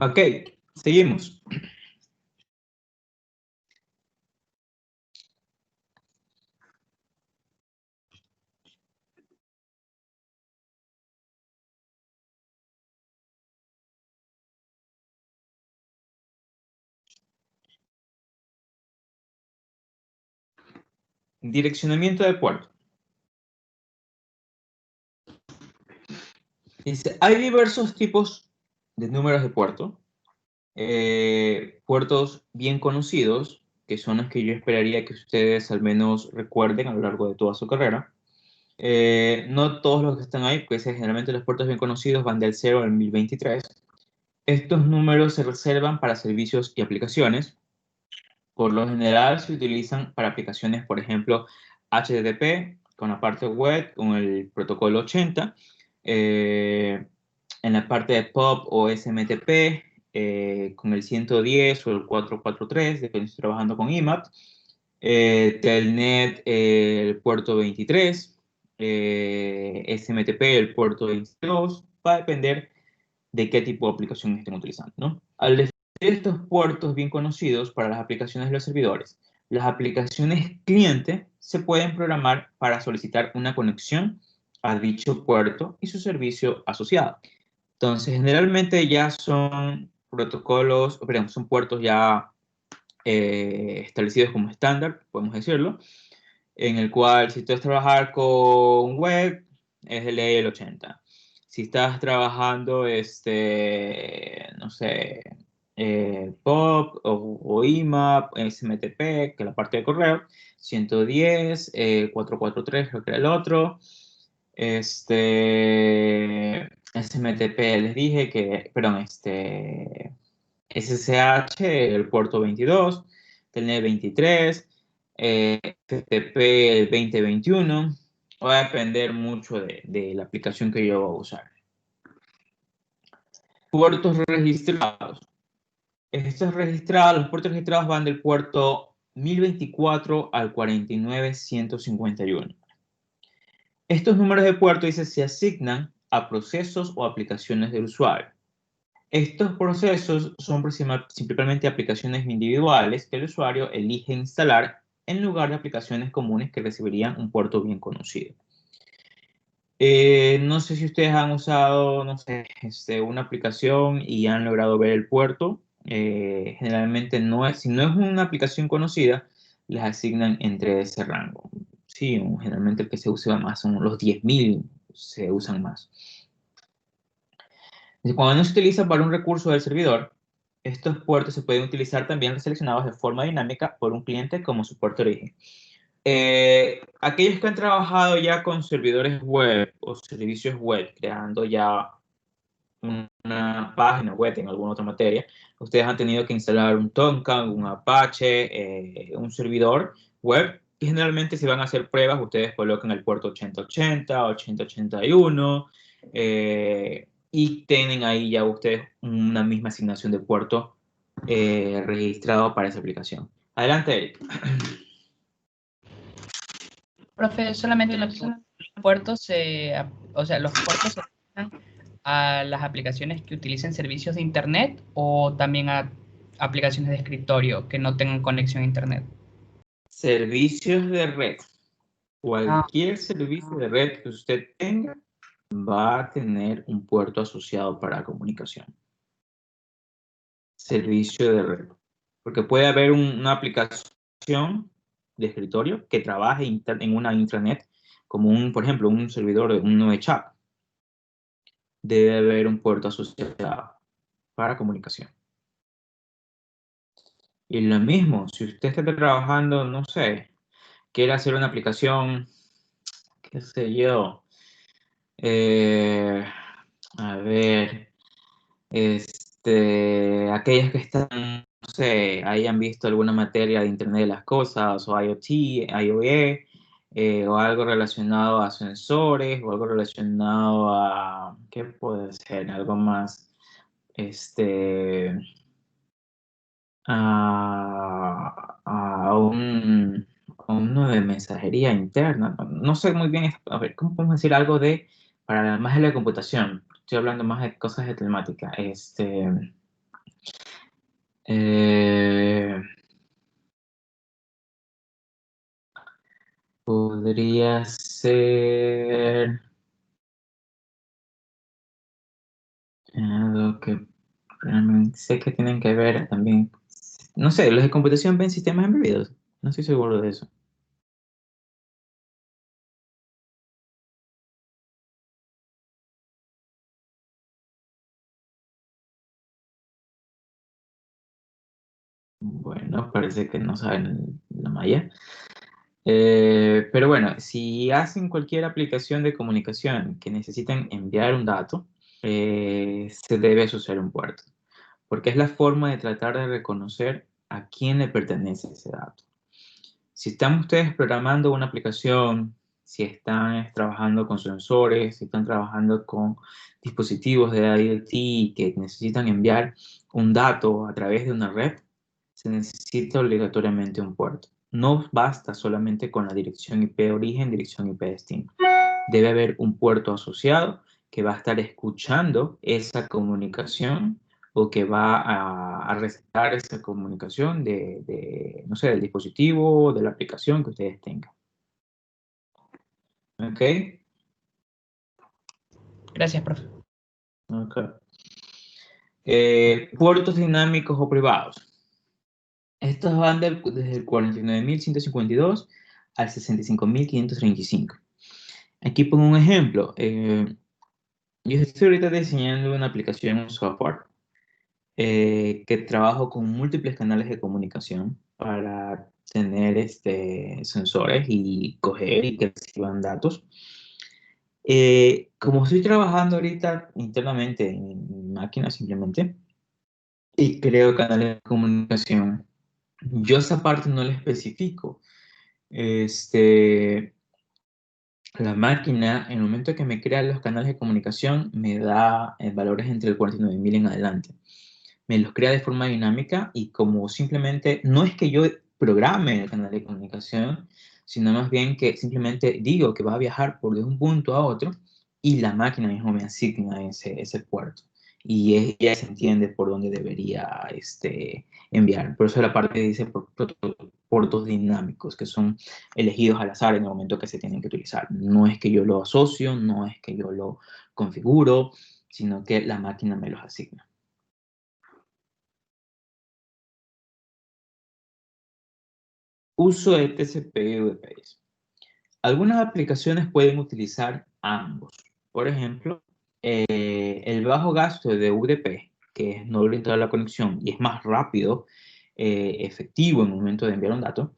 Ok, seguimos. Direccionamiento de puerto. Dice, hay diversos tipos de números de puerto. Puertos bien conocidos, que son los que yo esperaría que ustedes al menos recuerden a lo largo de toda su carrera. No todos los que están ahí, pues generalmente los puertos bien conocidos van del 0 al 1023. Estos números se reservan para servicios y aplicaciones. Por lo general se utilizan para aplicaciones, por ejemplo, HTTP con la parte web, con el protocolo 80. En la parte de POP o SMTP, con el 110 o el 443, depende si estoy trabajando con IMAP. Telnet, el puerto 23. SMTP, el puerto 22. Va a depender de qué tipo de aplicación estén utilizando, ¿no? Al definir estos puertos bien conocidos para las aplicaciones de los servidores, las aplicaciones cliente se pueden programar para solicitar una conexión a dicho puerto y su servicio asociado. Entonces, generalmente ya son protocolos, perdón, son puertos ya establecidos como estándar, podemos decirlo, en el cual si tú vas a trabajar con web, es de ley el 80. Si estás trabajando, no sé, POP o IMAP, SMTP, que es la parte de correo, 110, 443 creo que era el otro, SMTP les dije que, perdón, SSH, el puerto 22, Telnet 23, FTP el 2021. Va a depender mucho de la aplicación que yo voy a usar. Puertos registrados. Los puertos registrados van del puerto 1024 al 49151. Estos números de puerto, dice, se asignan a procesos o aplicaciones del usuario. Estos procesos son simplemente aplicaciones individuales que el usuario elige instalar en lugar de aplicaciones comunes que recibirían un puerto bien conocido. No sé si ustedes han usado, no sé, una aplicación y han logrado ver el puerto. Generalmente si no es una aplicación conocida, les asignan entre ese rango. Sí, generalmente el que se usa más son los 10.000, se usan más. Cuando no se utiliza para un recurso del servidor, estos puertos se pueden utilizar también seleccionados de forma dinámica por un cliente como su puerto de origen. Aquellos que han trabajado ya con servidores web o servicios web, creando ya una página web en alguna otra materia, ustedes han tenido que instalar un Tomcat, un Apache, un servidor web, y generalmente si van a hacer pruebas, ustedes colocan el puerto 8080, 8081, y tienen ahí ya ustedes una misma asignación de puerto registrado para esa aplicación. Adelante, Eric. Profe, solamente una pregunta. O sea, los puertos se asignan a las aplicaciones que utilicen servicios de Internet o también a aplicaciones de escritorio que no tengan conexión a Internet. Servicios de red. Ah, Cualquier servicio de red que usted tenga va a tener un puerto asociado para comunicación. Servicio de red. Porque puede haber una aplicación de escritorio que trabaje en una intranet, como por ejemplo, un servidor, uno de chat. Debe haber un puerto asociado para comunicación. Y lo mismo, si usted está trabajando, no sé, quiere hacer una aplicación, qué sé yo, a ver, aquellos que están, no sé, hayan visto alguna materia de Internet de las Cosas, o IoT, IoE, o algo relacionado a sensores, o algo relacionado a, ¿qué puede ser? Algo más, este, a uno de mensajería interna. No sé muy bien, a ver, ¿cómo podemos decir algo para más de la computación? Estoy hablando más de cosas de telemática. Podría ser algo que realmente sé que tienen que ver también. No sé, los de computación ven sistemas embebidos. No estoy seguro de eso. Bueno, parece que no saben la malla. Pero bueno, si hacen cualquier aplicación de comunicación que necesiten enviar un dato, se debe asociar un puerto, porque es la forma de tratar de reconocer a quién le pertenece ese dato. Si están ustedes programando una aplicación, si están trabajando con sensores, si están trabajando con dispositivos de IoT que necesitan enviar un dato a través de una red, se necesita obligatoriamente un puerto. No basta solamente con la dirección IP origen, dirección IP destino. Debe haber un puerto asociado que va a estar escuchando esa comunicación o que va a recetar esa comunicación no sé, del dispositivo o de la aplicación que ustedes tengan. ¿Ok? Gracias, profe. Ok. Puertos dinámicos o privados. Estos van desde el 49.152 al 65.535. Aquí pongo un ejemplo. Yo estoy ahorita diseñando una aplicación, un software, que trabajo con múltiples canales de comunicación para tener sensores y coger y que reciban datos. Como estoy trabajando ahorita internamente en mi máquina simplemente y creo canales de comunicación, yo esa parte no la especifico. La máquina, en el momento que me crea los canales de comunicación, me da valores entre el 49.000 en adelante. Me los crea de forma dinámica y como simplemente, no es que yo programe el canal de comunicación, sino más bien que simplemente digo que va a viajar por de un punto a otro y la máquina mismo me asigna ese puerto. Y ella se entiende por dónde debería enviar. Por eso la parte dice puertos dinámicos, que son elegidos al azar en el momento que se tienen que utilizar. No es que yo lo asocio, no es que yo lo configuro, sino que la máquina me los asigna. Uso de TCP y UDPs. Algunas aplicaciones pueden utilizar ambos. Por ejemplo, el bajo gasto de UDP, que es no orientado a la conexión y es más rápido, efectivo en el momento de enviar un dato,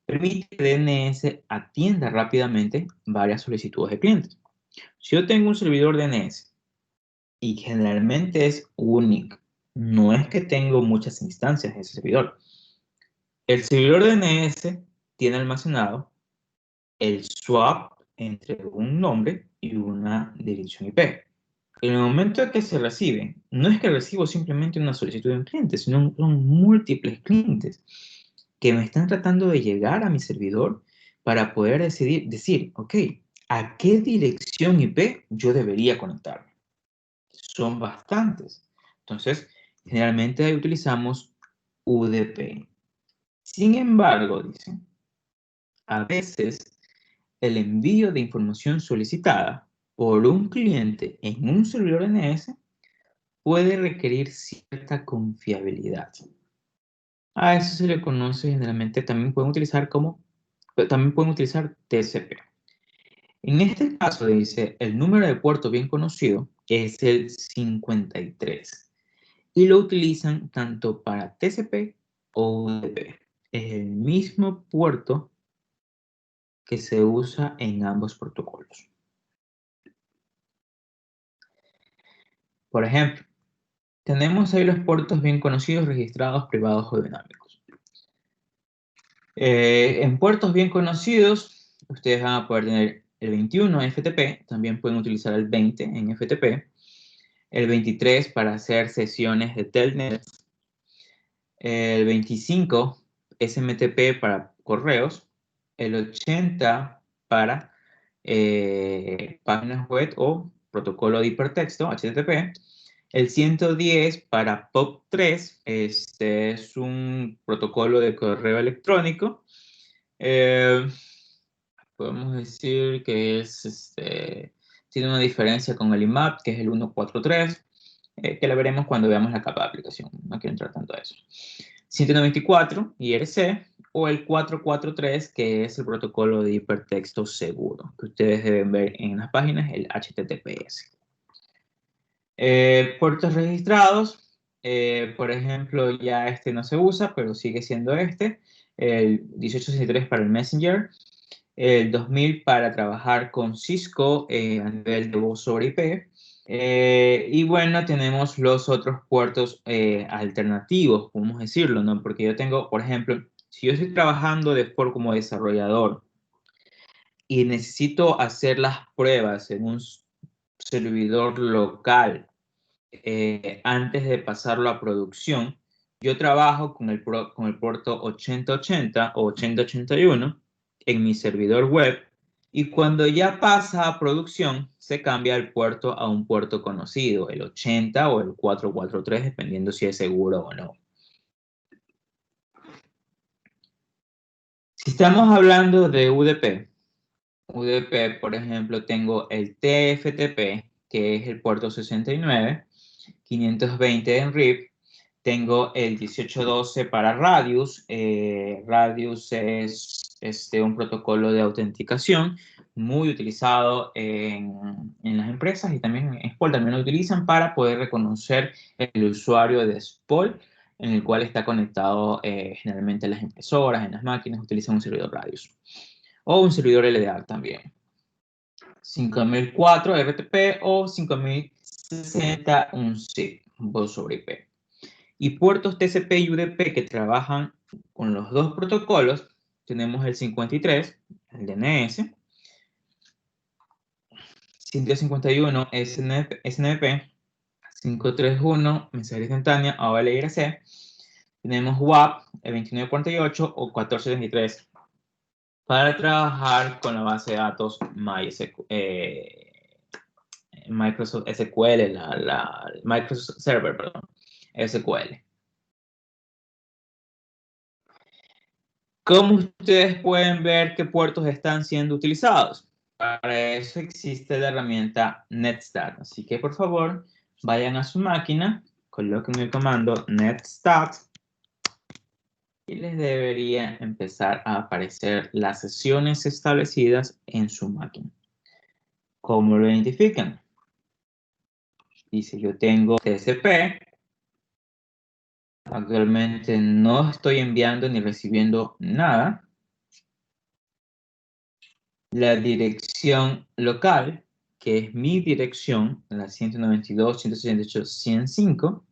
permite que DNS atienda rápidamente varias solicitudes de clientes. Si yo tengo un servidor DNS y generalmente es único, no es que tengo muchas instancias de ese servidor. El servidor DNS tiene almacenado el swap entre un nombre y una dirección IP. En el momento en que se recibe, no es que recibo simplemente una solicitud de un cliente, sino son múltiples clientes que me están tratando de llegar a mi servidor para poder decir, ok, ¿a qué dirección IP yo debería conectarme? Son bastantes. Entonces, generalmente utilizamos UDP. Sin embargo, dicen, a veces el envío de información solicitada por un cliente en un servidor DNS puede requerir cierta confiabilidad. A eso se le conoce generalmente, también pueden utilizar TCP. En este caso, dice, el número de puerto bien conocido es el 53 y lo utilizan tanto para TCP o UDP. Es el mismo puerto que se usa en ambos protocolos. Por ejemplo, tenemos ahí los puertos bien conocidos, registrados, privados o dinámicos. En puertos bien conocidos, ustedes van a poder tener el 21 FTP, también pueden utilizar el 20 en FTP, el 23 para hacer sesiones de Telnet, el 25 SMTP para correos, el 80 para páginas web o protocolo de hipertexto, HTTP, El 110 para POP3, este es un protocolo de correo electrónico. Podemos decir que tiene una diferencia con el IMAP, que es el 143, que la veremos cuando veamos la capa de aplicación. No quiero entrar tanto a eso. 194, IRC, o el 443, que es el protocolo de hipertexto seguro, que ustedes deben ver en las páginas, el HTTPS. Puertos registrados, por ejemplo, ya este no se usa, pero sigue siendo este. El 1863 para el Messenger, el 2000 para trabajar con Cisco a nivel de voz sobre IP. Y bueno, tenemos los otros puertos alternativos, podemos decirlo, ¿no? Porque yo tengo, por ejemplo, si yo estoy trabajando como desarrollador y necesito hacer las pruebas en un servidor local antes de pasarlo a producción, yo trabajo con el puerto 8080 o 8081 en mi servidor web, y cuando ya pasa a producción se cambia el puerto a un puerto conocido, el 80 o el 443, dependiendo si es seguro o no. Si estamos hablando de UDP, por ejemplo, tengo el TFTP, que es el puerto 69, 520 en RIP. Tengo el 1812 para Radius. Radius es un protocolo de autenticación muy utilizado en las empresas, y también en SPOL también lo utilizan para poder reconocer el usuario de SPOL, en el cual está conectado generalmente en las impresoras, en las máquinas, utilizan un servidor Radius. O un servidor LDAP también. 5004 RTP o 5060 un SIP, voz sobre IP. Y puertos TCP y UDP que trabajan con los dos protocolos, tenemos el 53, el DNS, 151 SNMP, 531 mensajería instantánea, AOL-IRC, tenemos WAP, el 2948 o 1433 para trabajar con la base de datos Microsoft SQL, Microsoft Server, perdón, SQL. ¿Cómo ustedes pueden ver qué puertos están siendo utilizados? Para eso existe la herramienta netstat. Así que, por favor, vayan a su máquina, coloquen el comando netstat y les debería empezar a aparecer las sesiones establecidas en su máquina. ¿Cómo lo identifican? Dice, yo tengo TCP. Actualmente no estoy enviando ni recibiendo nada. La dirección local, que es mi dirección, la 192.168.105,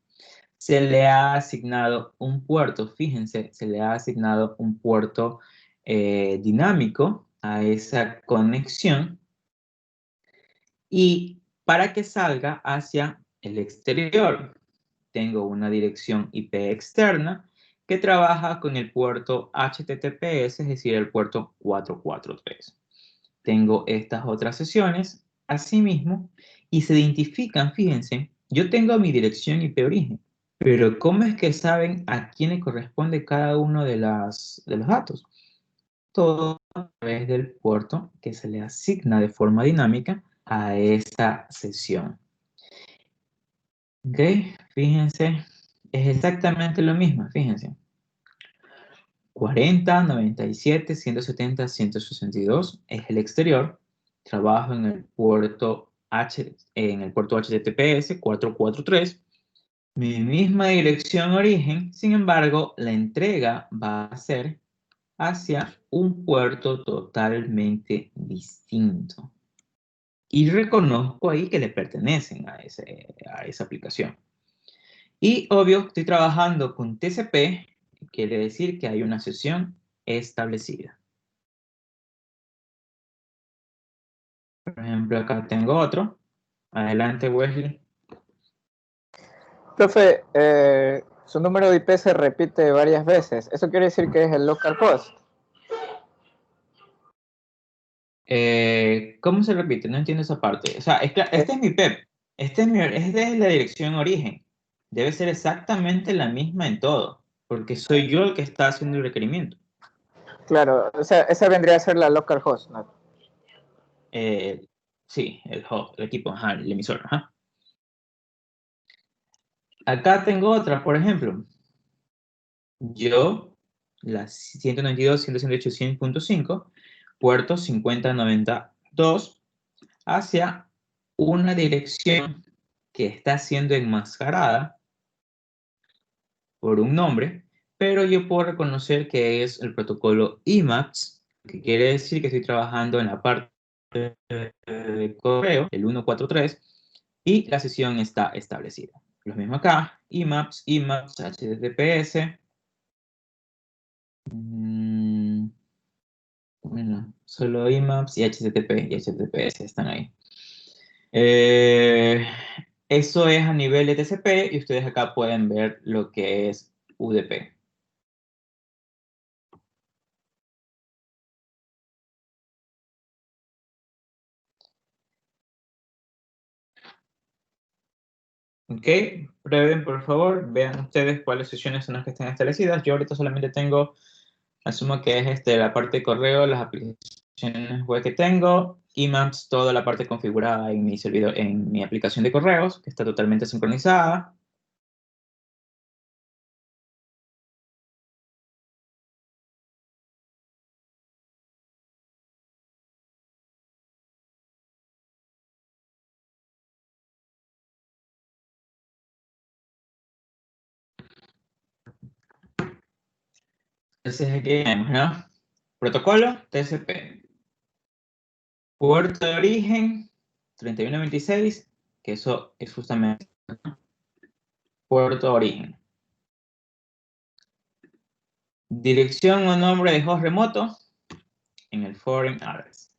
se le ha asignado un puerto, fíjense, se le ha asignado un puerto dinámico a esa conexión, y para que salga hacia el exterior, tengo una dirección IP externa que trabaja con el puerto HTTPS, es decir, el puerto 443. Tengo estas otras sesiones, asimismo, y se identifican, fíjense, yo tengo mi dirección IP origen, pero ¿cómo es que saben a quién le corresponde cada uno de los datos? Todo a través del puerto que se le asigna de forma dinámica a esa sesión. ¿Ok? Fíjense, es exactamente lo mismo, fíjense. 40, 97, 170, 162 es el exterior. Trabajo en el puerto HTTPS 443. Mi misma dirección origen, sin embargo, la entrega va a ser hacia un puerto totalmente distinto. Y reconozco ahí que le pertenecen a esa aplicación. Y obvio, estoy trabajando con TCP, quiere decir que hay una sesión establecida. Por ejemplo, acá tengo otro. Adelante, Wesley. Profe, su número de IP se repite varias veces. ¿Eso quiere decir que es el localhost? ¿Cómo se repite? No entiendo esa parte. O sea, este es mi PEP. Esta es de la dirección origen. Debe ser exactamente la misma en todo, porque soy yo el que está haciendo el requerimiento. Claro, o sea, esa vendría a ser la localhost, ¿no? Sí, el host, el equipo, ajá, el emisor. Ajá. Acá tengo otra, por ejemplo. Yo, la 192.168.100.5, puerto 5092, hacia una dirección que está siendo enmascarada por un nombre, pero yo puedo reconocer que es el protocolo IMAX, que quiere decir que estoy trabajando en la parte de correo, el 143, y la sesión está establecida. Lo mismo acá, IMAX, HTTPS. Bueno, solo IMAPS y HTTP y HTTPS están ahí. Eso es a nivel de TCP y ustedes acá pueden ver lo que es UDP. Ok, prueben por favor, vean ustedes cuáles sesiones son las que están establecidas. Yo ahorita solamente tengo, asumo que es la parte de correo, las aplicaciones web que tengo, IMAPS, toda la parte configurada en mi servidor, en mi aplicación de correos, que está totalmente sincronizada. Entonces aquí tenemos, ¿no? Protocolo TCP. Puerto de origen 3126, que eso es justamente puerto de origen. Dirección o nombre de host remoto en el foreign address.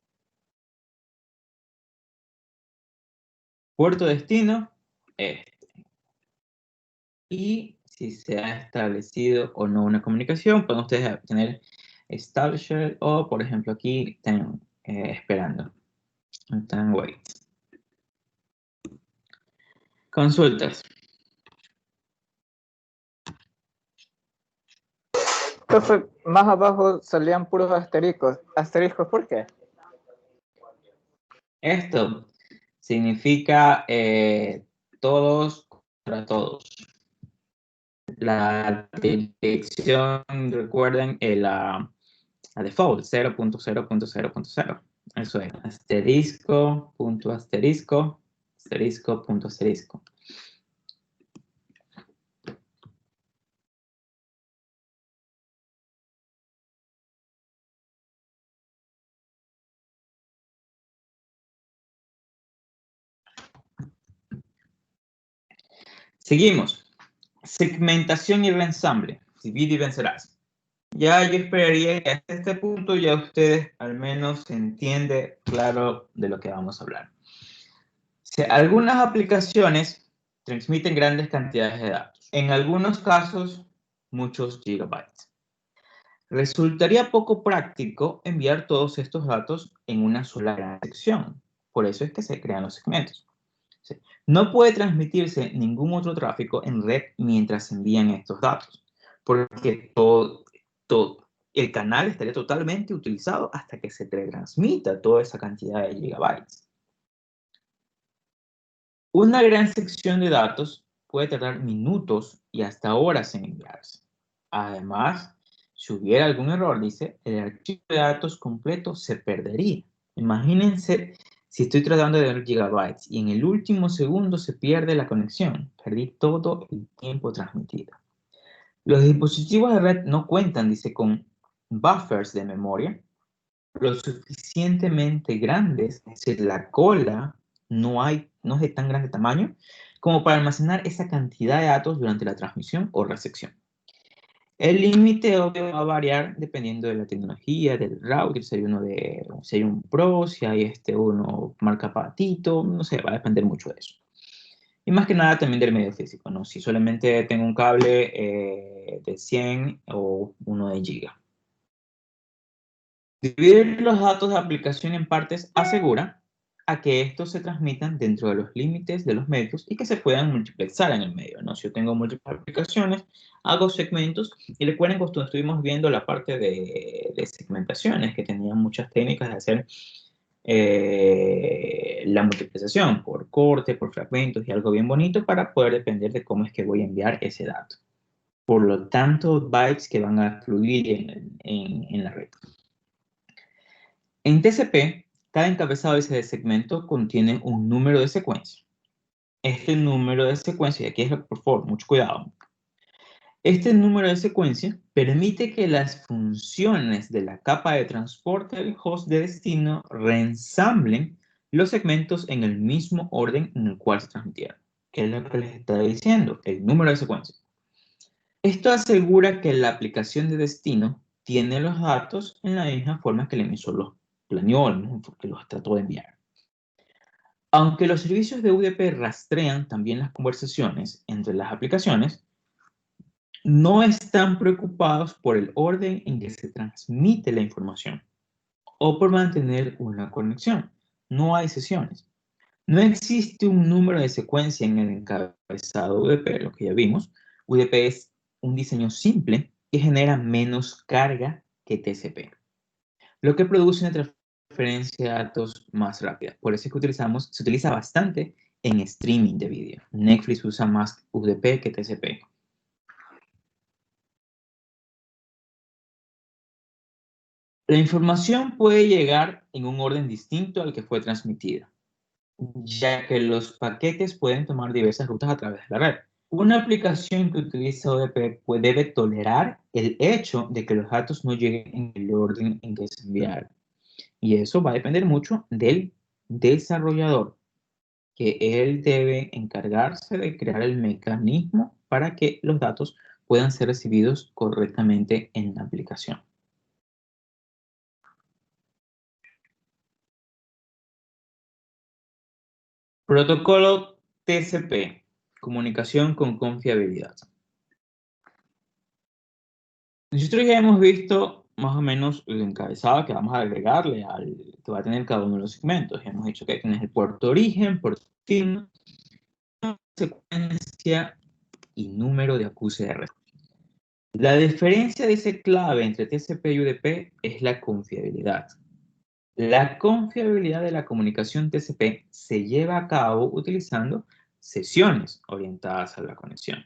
Puerto destino, este. Y si se ha establecido o no una comunicación, pueden ustedes tener established o, por ejemplo, aquí están esperando. Están wait. Consultas. Entonces, más abajo salían puros asteriscos. ¿Asteriscos por qué? Esto significa todos contra todos. La dirección, recuerden, la default, 0.0.0.0. Eso es, asterisco, punto asterisco, asterisco, punto asterisco. Seguimos. Segmentación y reensamble. Divide y vencerás. Ya yo esperaría que hasta este punto ya ustedes al menos se entiende claro de lo que vamos a hablar. Algunas aplicaciones transmiten grandes cantidades de datos. En algunos casos, muchos gigabytes. Resultaría poco práctico enviar todos estos datos en una sola gran sección. Por eso es que se crean los segmentos. No puede transmitirse ningún otro tráfico en red mientras se envían estos datos, porque el canal estaría totalmente utilizado hasta que se transmita toda esa cantidad de gigabytes. Una gran sección de datos puede tardar minutos y hasta horas en enviarse. Además, si hubiera algún error, dice, el archivo de datos completo se perdería. Imagínense si estoy tratando de ver gigabytes y en el último segundo se pierde la conexión. Perdí todo el tiempo transmitido. Los dispositivos de red no cuentan, dice, con buffers de memoria lo suficientemente grandes, es decir, la cola no es de tan grande tamaño como para almacenar esa cantidad de datos durante la transmisión o recepción. El límite obvio va a variar dependiendo de la tecnología, del router, si hay un Pro, si hay uno marca Patito, no sé, va a depender mucho de eso. Y más que nada también del medio físico, ¿no? Si solamente tengo un cable de 100 o uno de giga. Dividir los datos de aplicación en partes asegura, a que estos se transmitan dentro de los límites de los medios y que se puedan multiplexar en el medio, ¿no? Si yo tengo múltiples aplicaciones, hago segmentos, y recuerden cuando estuvimos viendo la parte de segmentaciones, que tenían muchas técnicas de hacer la multiplicación por corte, por fragmentos y algo bien bonito para poder depender de cómo es que voy a enviar ese dato. Por lo tanto, bytes que van a fluir en la red. En TCP, cada encabezado de ese segmento contiene un número de secuencia. Este número de secuencia, y aquí es, por favor, mucho cuidado. Este número de secuencia permite que las funciones de la capa de transporte del host de destino reensamblen los segmentos en el mismo orden en el cual se transmitieron. ¿Qué es lo que les está diciendo? El número de secuencia. Esto asegura que la aplicación de destino tiene los datos en la misma forma que el emisor los planeó, que los trató de enviar. Aunque los servicios de UDP rastrean también las conversaciones entre las aplicaciones, no están preocupados por el orden en que se transmite la información o por mantener una conexión. No hay sesiones. No existe un número de secuencia en el encabezado UDP, lo que ya vimos. UDP es un diseño simple que genera menos carga que TCP, lo que produce una transferencia de datos más rápida. Por eso es que se utiliza bastante en streaming de vídeo. Netflix usa más UDP que TCP. La información puede llegar en un orden distinto al que fue transmitida, ya que los paquetes pueden tomar diversas rutas a través de la red. Una aplicación que utiliza ODP debe tolerar el hecho de que los datos no lleguen en el orden en que se enviaron. Y eso va a depender mucho del desarrollador, que él debe encargarse de crear el mecanismo para que los datos puedan ser recibidos correctamente en la aplicación. Protocolo TCP, comunicación con confiabilidad. Nosotros ya hemos visto más o menos el encabezado que vamos a agregarle al que va a tener cada uno de los segmentos. Hemos dicho que tienes el puerto de origen, puerto destino, secuencia y número de acuse de red. La diferencia de ese clave entre TCP y UDP es la confiabilidad. La confiabilidad de la comunicación TCP se lleva a cabo utilizando sesiones orientadas a la conexión.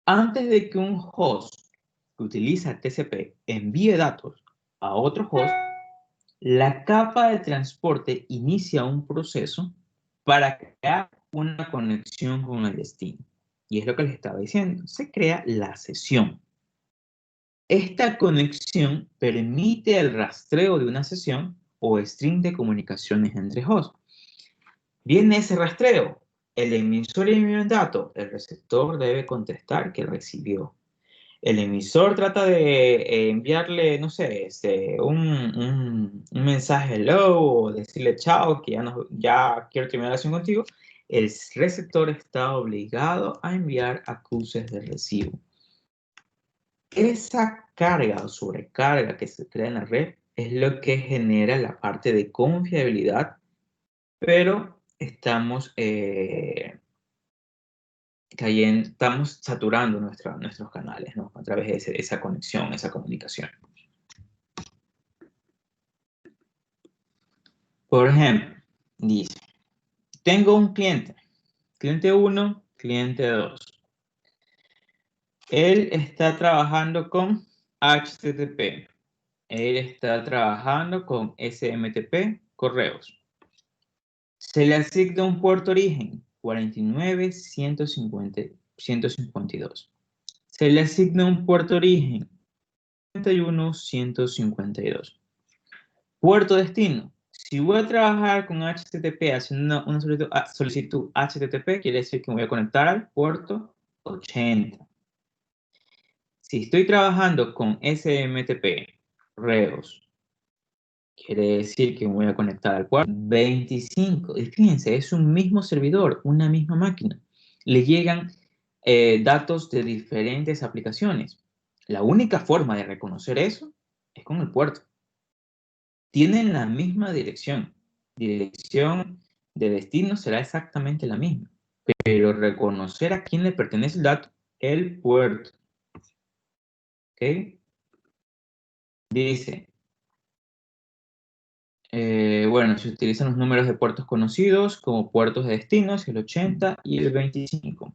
Antes de que un host que utiliza TCP envíe datos a otro host, la capa de transporte inicia un proceso para crear una conexión con el destino. Y es lo que les estaba diciendo, se crea la sesión. Esta conexión permite el rastreo de una sesión o string de comunicaciones entre hosts. Viene ese rastreo, el emisor envió un dato, el receptor debe contestar que recibió. El emisor trata de enviarle, no sé, un mensaje hello o decirle chao, que ya quiero terminar la sesión contigo. El receptor está obligado a enviar acuses de recibo. Esa carga o sobrecarga que se crea en la red es lo que genera la parte de confiabilidad, pero estamos saturando nuestros canales, ¿no? A través de esa conexión, esa comunicación. Por ejemplo, dice, tengo un cliente 1, cliente 2. Él está trabajando con HTTP. Él está trabajando con SMTP, correos. Se le asigna un puerto origen, 49.152. Se le asigna un puerto origen, 51.152. Puerto destino. Si voy a trabajar con HTTP haciendo una solicitud HTTP, quiere decir que me voy a conectar al puerto 80. Si estoy trabajando con SMTP, correos, quiere decir que me voy a conectar al puerto 25. Y fíjense, es un mismo servidor, una misma máquina. Le llegan datos de diferentes aplicaciones. La única forma de reconocer eso es con el puerto. Tienen la misma dirección. Dirección de destino será exactamente la misma. Pero reconocer a quién le pertenece el dato, el puerto. ¿Ok? Dice, bueno, se utilizan los números de puertos conocidos como puertos de destinos, el 80 y el 25.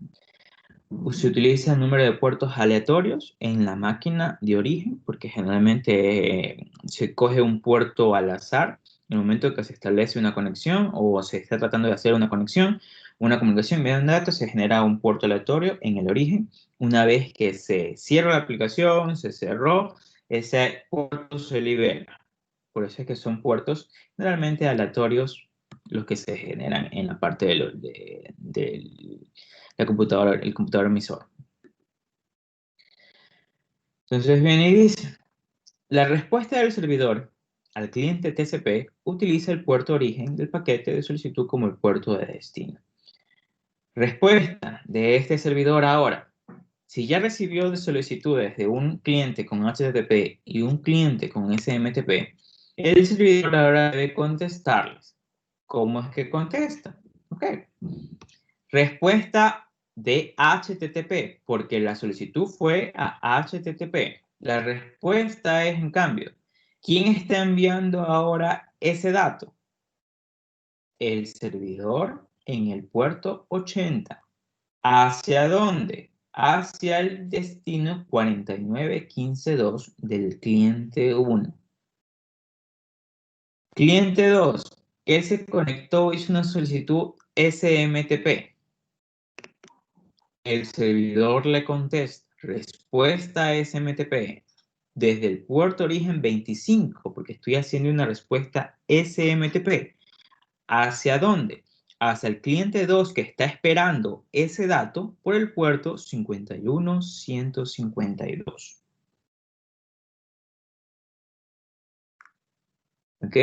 Se utiliza el número de puertos aleatorios en la máquina de origen, porque generalmente se coge un puerto al azar en el momento que se establece una conexión o se está tratando de hacer una conexión, una comunicación mediante datos, se genera un puerto aleatorio en el origen. Una vez que se cierra la aplicación, se cerró, ese puerto se libera. Por eso es que son puertos generalmente aleatorios los que se generan en la parte de la computadora, el computador emisor. Entonces viene y dice, la respuesta del servidor al cliente TCP utiliza el puerto origen del paquete de solicitud como el puerto de destino. Respuesta de este servidor ahora. Si ya recibió de solicitudes de un cliente con HTTP y un cliente con SMTP, el servidor ahora debe contestarles. ¿Cómo es que contesta? Ok. Respuesta de HTTP, porque la solicitud fue a HTTP. La respuesta es, en cambio, ¿quién está enviando ahora ese dato? El servidor en el puerto 80. ¿Hacia dónde? Hacia el destino 49.15.2 del cliente 1. Cliente 2, que se conectó, hizo una solicitud SMTP. El servidor le contesta, respuesta SMTP, desde el puerto origen 25, porque estoy haciendo una respuesta SMTP. ¿Hacia dónde? Hacia el cliente 2 que está esperando ese dato por el puerto 51.152. ¿Ok?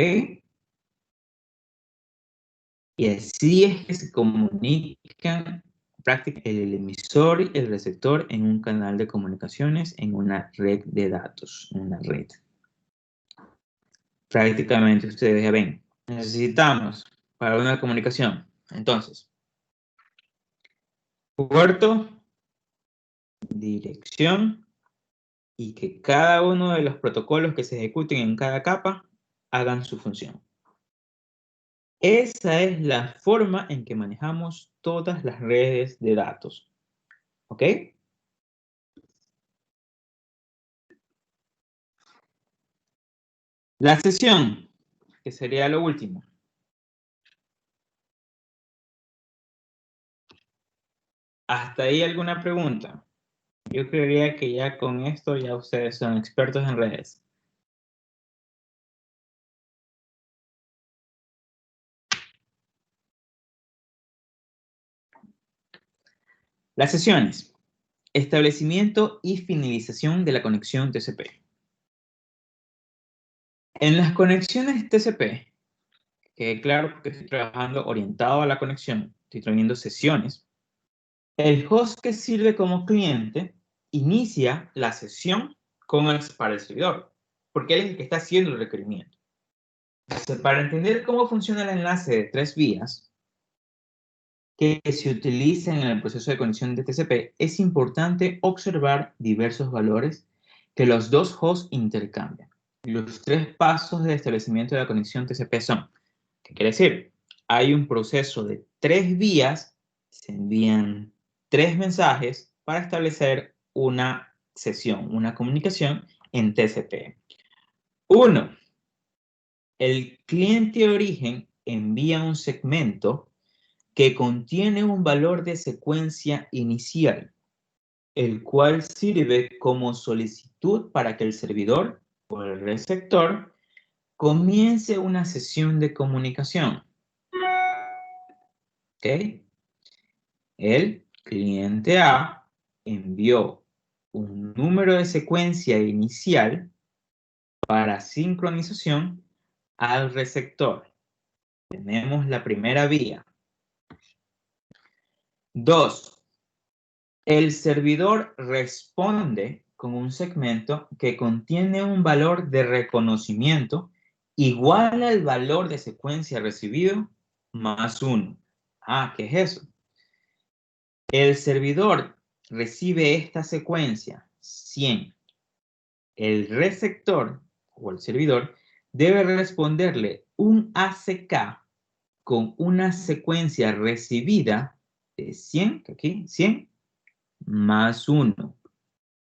Y así es que se comunican prácticamente el emisor y el receptor en un canal de comunicaciones, en una red de datos, en una red. Prácticamente ustedes ya ven, necesitamos para una comunicación, entonces, puerto, dirección, y que cada uno de los protocolos que se ejecuten en cada capa hagan su función. Esa es la forma en que manejamos todas las redes de datos. ¿Ok? La sesión, que sería lo último. ¿Hasta ahí alguna pregunta? Yo creería que ya con esto ya ustedes son expertos en redes. Las sesiones. Establecimiento y finalización de la conexión TCP. En las conexiones TCP, que claro que estoy trabajando orientado a la conexión, estoy trayendo sesiones, el host que sirve como cliente inicia la sesión para el servidor, porque él es el que está haciendo el requerimiento. Entonces, para entender cómo funciona el enlace de 3 vías que se utilizan en el proceso de conexión de TCP, es importante observar diversos valores que los dos hosts intercambian. Los 3 pasos de establecimiento de la conexión TCP son, ¿qué quiere decir? Hay un proceso de 3 vías, se envían 3 mensajes para establecer una sesión, una comunicación en TCP. 1. El cliente de origen envía un segmento que contiene un valor de secuencia inicial, el cual sirve como solicitud para que el servidor o el receptor comience una sesión de comunicación. ¿Ok? El cliente A envió un número de secuencia inicial para sincronización al receptor. Tenemos la primera vía. 2. El servidor responde con un segmento que contiene un valor de reconocimiento igual al valor de secuencia recibido más 1. Ah, ¿qué es eso? El servidor recibe esta secuencia 100. El receptor o el servidor debe responderle un ACK con una secuencia recibida de 100, aquí 100, más 1,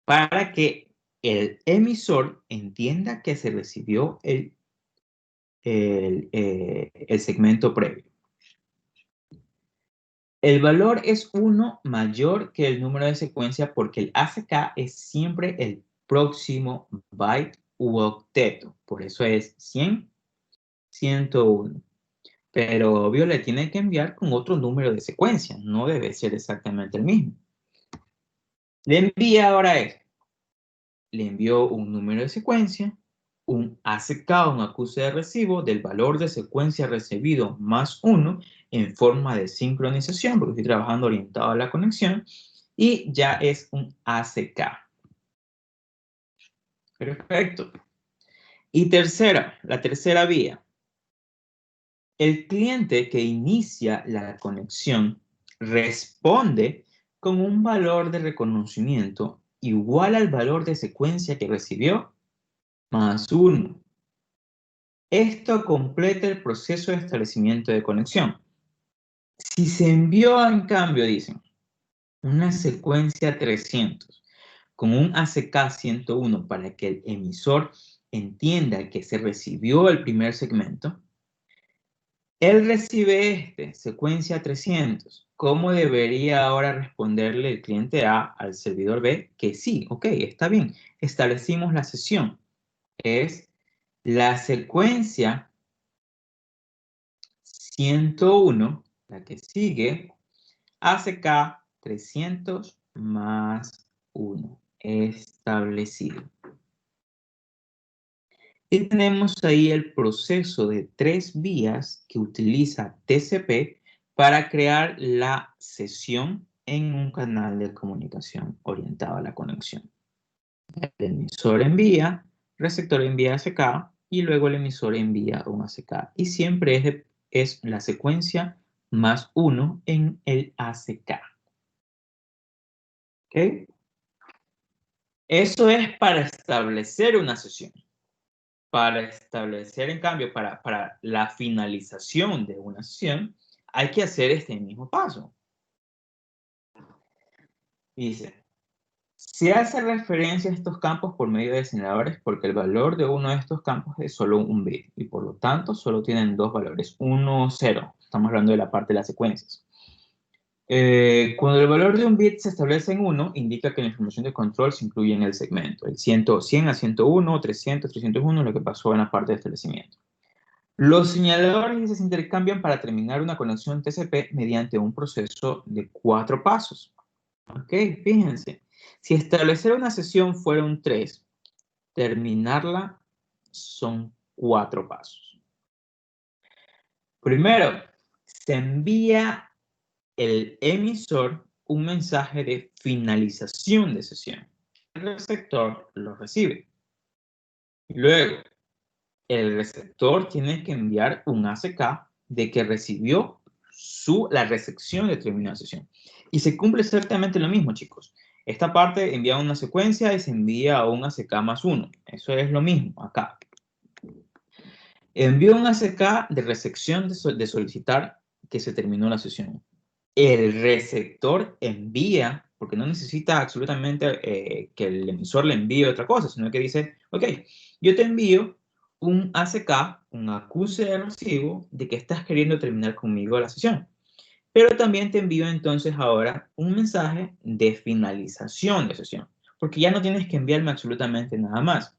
para que el emisor entienda que se recibió el segmento previo. El valor es 1 mayor que el número de secuencia porque el ACK es siempre el próximo byte u octeto. Por eso es 100, 101. Pero obvio le tiene que enviar con otro número de secuencia. No debe ser exactamente el mismo. Le envía ahora esto. Le envió un número de secuencia, un ACK, un acuse de recibo del valor de secuencia recibido más 1 en forma de sincronización, porque estoy trabajando orientado a la conexión, y ya es un ACK. Perfecto. Y la tercera vía. El cliente que inicia la conexión responde con un valor de reconocimiento igual al valor de secuencia que recibió más 1. Esto completa el proceso de establecimiento de conexión. Si se envió, en cambio, dicen, una secuencia 300 con un ACK 101 para que el emisor entienda que se recibió el primer segmento, él recibe secuencia 300. ¿Cómo debería ahora responderle el cliente A al servidor B? Que sí, ok, está bien, establecimos la sesión. Es la secuencia 101, la que sigue, ACK 300 más 1, establecido. Y tenemos ahí el proceso de 3 vías que utiliza TCP para crear la sesión en un canal de comunicación orientado a la conexión. El emisor envía, receptor envía ACK y luego el emisor envía un ACK. Y siempre es la secuencia más 1 en el ACK. ¿Ok? Eso es para establecer una sesión. Para establecer, en cambio, para la finalización de una sesión, hay que hacer este mismo paso. Dice, se hace referencia a estos campos por medio de señaladores porque el valor de uno de estos campos es solo un bit y por lo tanto solo tienen dos valores, 1, 0. Estamos hablando de la parte de las secuencias. Cuando el valor de un bit se establece en 1, indica que la información de control se incluye en el segmento. El 100 a 101, 300, 301, lo que pasó en la parte de establecimiento. Los señaladores se intercambian para terminar una conexión TCP mediante un proceso de 4 pasos. Ok, fíjense. Si establecer una sesión fueron 3, terminarla son 4 pasos. Primero, se envía el emisor un mensaje de finalización de sesión. El receptor lo recibe. Luego, el receptor tiene que enviar un ACK de que recibió la recepción de terminada sesión. Y se cumple exactamente lo mismo, chicos. Esta parte envía una secuencia y se envía a un ACK más 1. Eso es lo mismo acá. Envió un ACK de recepción de solicitar que se terminó la sesión. El receptor envía, porque no necesita absolutamente que el emisor le envíe otra cosa, sino que dice, ok, yo te envío un ACK, un acuse de recibo de que estás queriendo terminar conmigo la sesión. Pero también te envío entonces ahora un mensaje de finalización de sesión, porque ya no tienes que enviarme absolutamente nada más.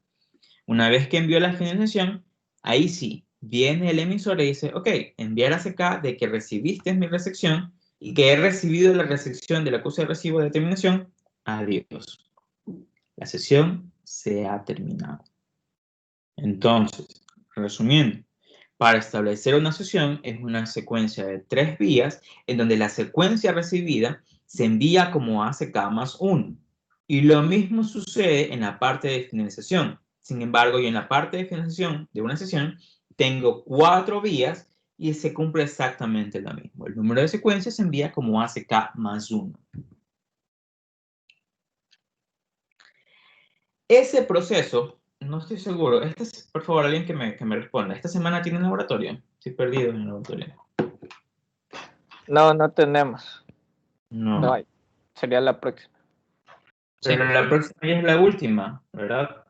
Una vez que envió la finalización, ahí sí, viene el emisor y dice, ok, enviar ACK de que recibiste mi recepción y que he recibido la recepción del acuse de recibo de terminación, adiós. La sesión se ha terminado. Entonces, resumiendo, para establecer una sesión es una secuencia de 3 vías en donde la secuencia recibida se envía como ACK más 1 Y lo mismo sucede en la parte de finalización. Sin embargo, yo en la parte de finalización de una sesión tengo 4 vías y se cumple exactamente lo mismo. El número de secuencias se envía como ACK más 1. Ese proceso, no estoy seguro. Por favor, alguien que me responda. ¿Esta semana tiene laboratorio? Estoy perdido en el laboratorio. No, no tenemos. No. No hay. Sería la próxima. Pero la próxima ya es la última, ¿verdad?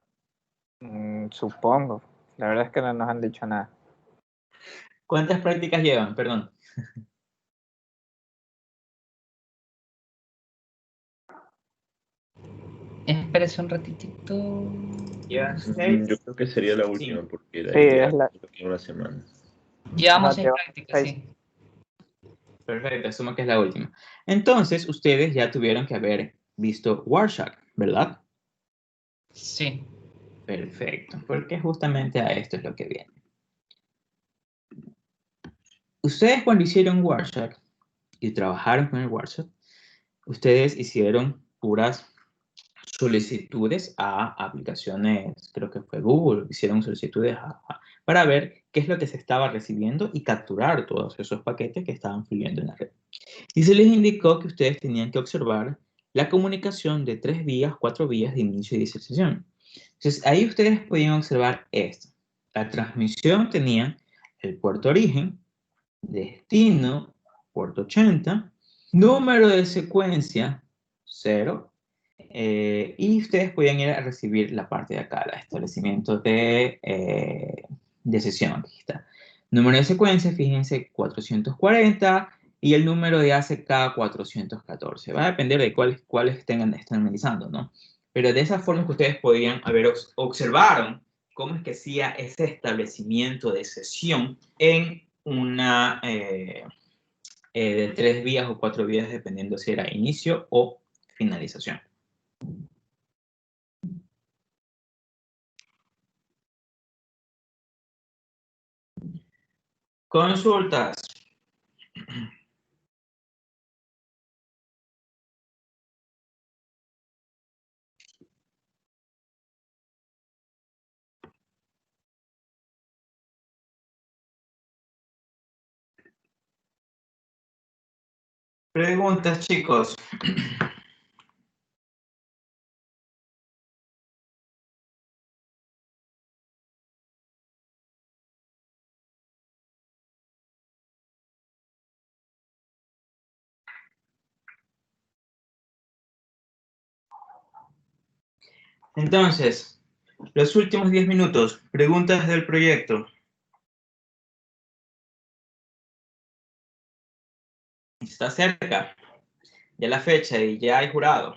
Supongo. La verdad es que no nos han dicho nada. ¿Cuántas prácticas llevan? Perdón. Espérese un ratitito. Llevan 6. Yo creo que sería la última, porque de Sí, ahí ya es la... creo que una semana. Llevamos Ajá, 6 lleva prácticas, 6. sí. Perfecto, asumo que es la última. Entonces, ustedes ya tuvieron que haber visto Warshak, ¿verdad? Sí. Perfecto, porque justamente a esto es lo que viene. Ustedes cuando hicieron Warshak y trabajaron con el Warshak, ustedes hicieron puras solicitudes a aplicaciones, creo que fue Google, hicieron solicitudes para ver qué es lo que se estaba recibiendo y capturar todos esos paquetes que estaban fluyendo en la red. Y se les indicó que ustedes tenían que observar la comunicación de 3 vías, 4 vías de inicio y de sesión. Entonces, ahí ustedes podían observar esto. La transmisión tenía el puerto origen, destino, puerto 80, número de secuencia, 0, y ustedes podían ir a recibir la parte de acá, el establecimiento de sesión. Aquí está. Número de secuencia, fíjense, 440, y el número de ACK 414. Va a depender de cuáles estén analizando, ¿no? Pero de esa forma que ustedes podían haber observaron cómo es que hacía ese establecimiento de sesión en una de 3 vías o 4 vías, dependiendo si era inicio o finalización. Consultas. Preguntas, chicos. Entonces, los últimos 10 minutos, preguntas del proyecto. Está cerca, ya la fecha y ya hay jurado.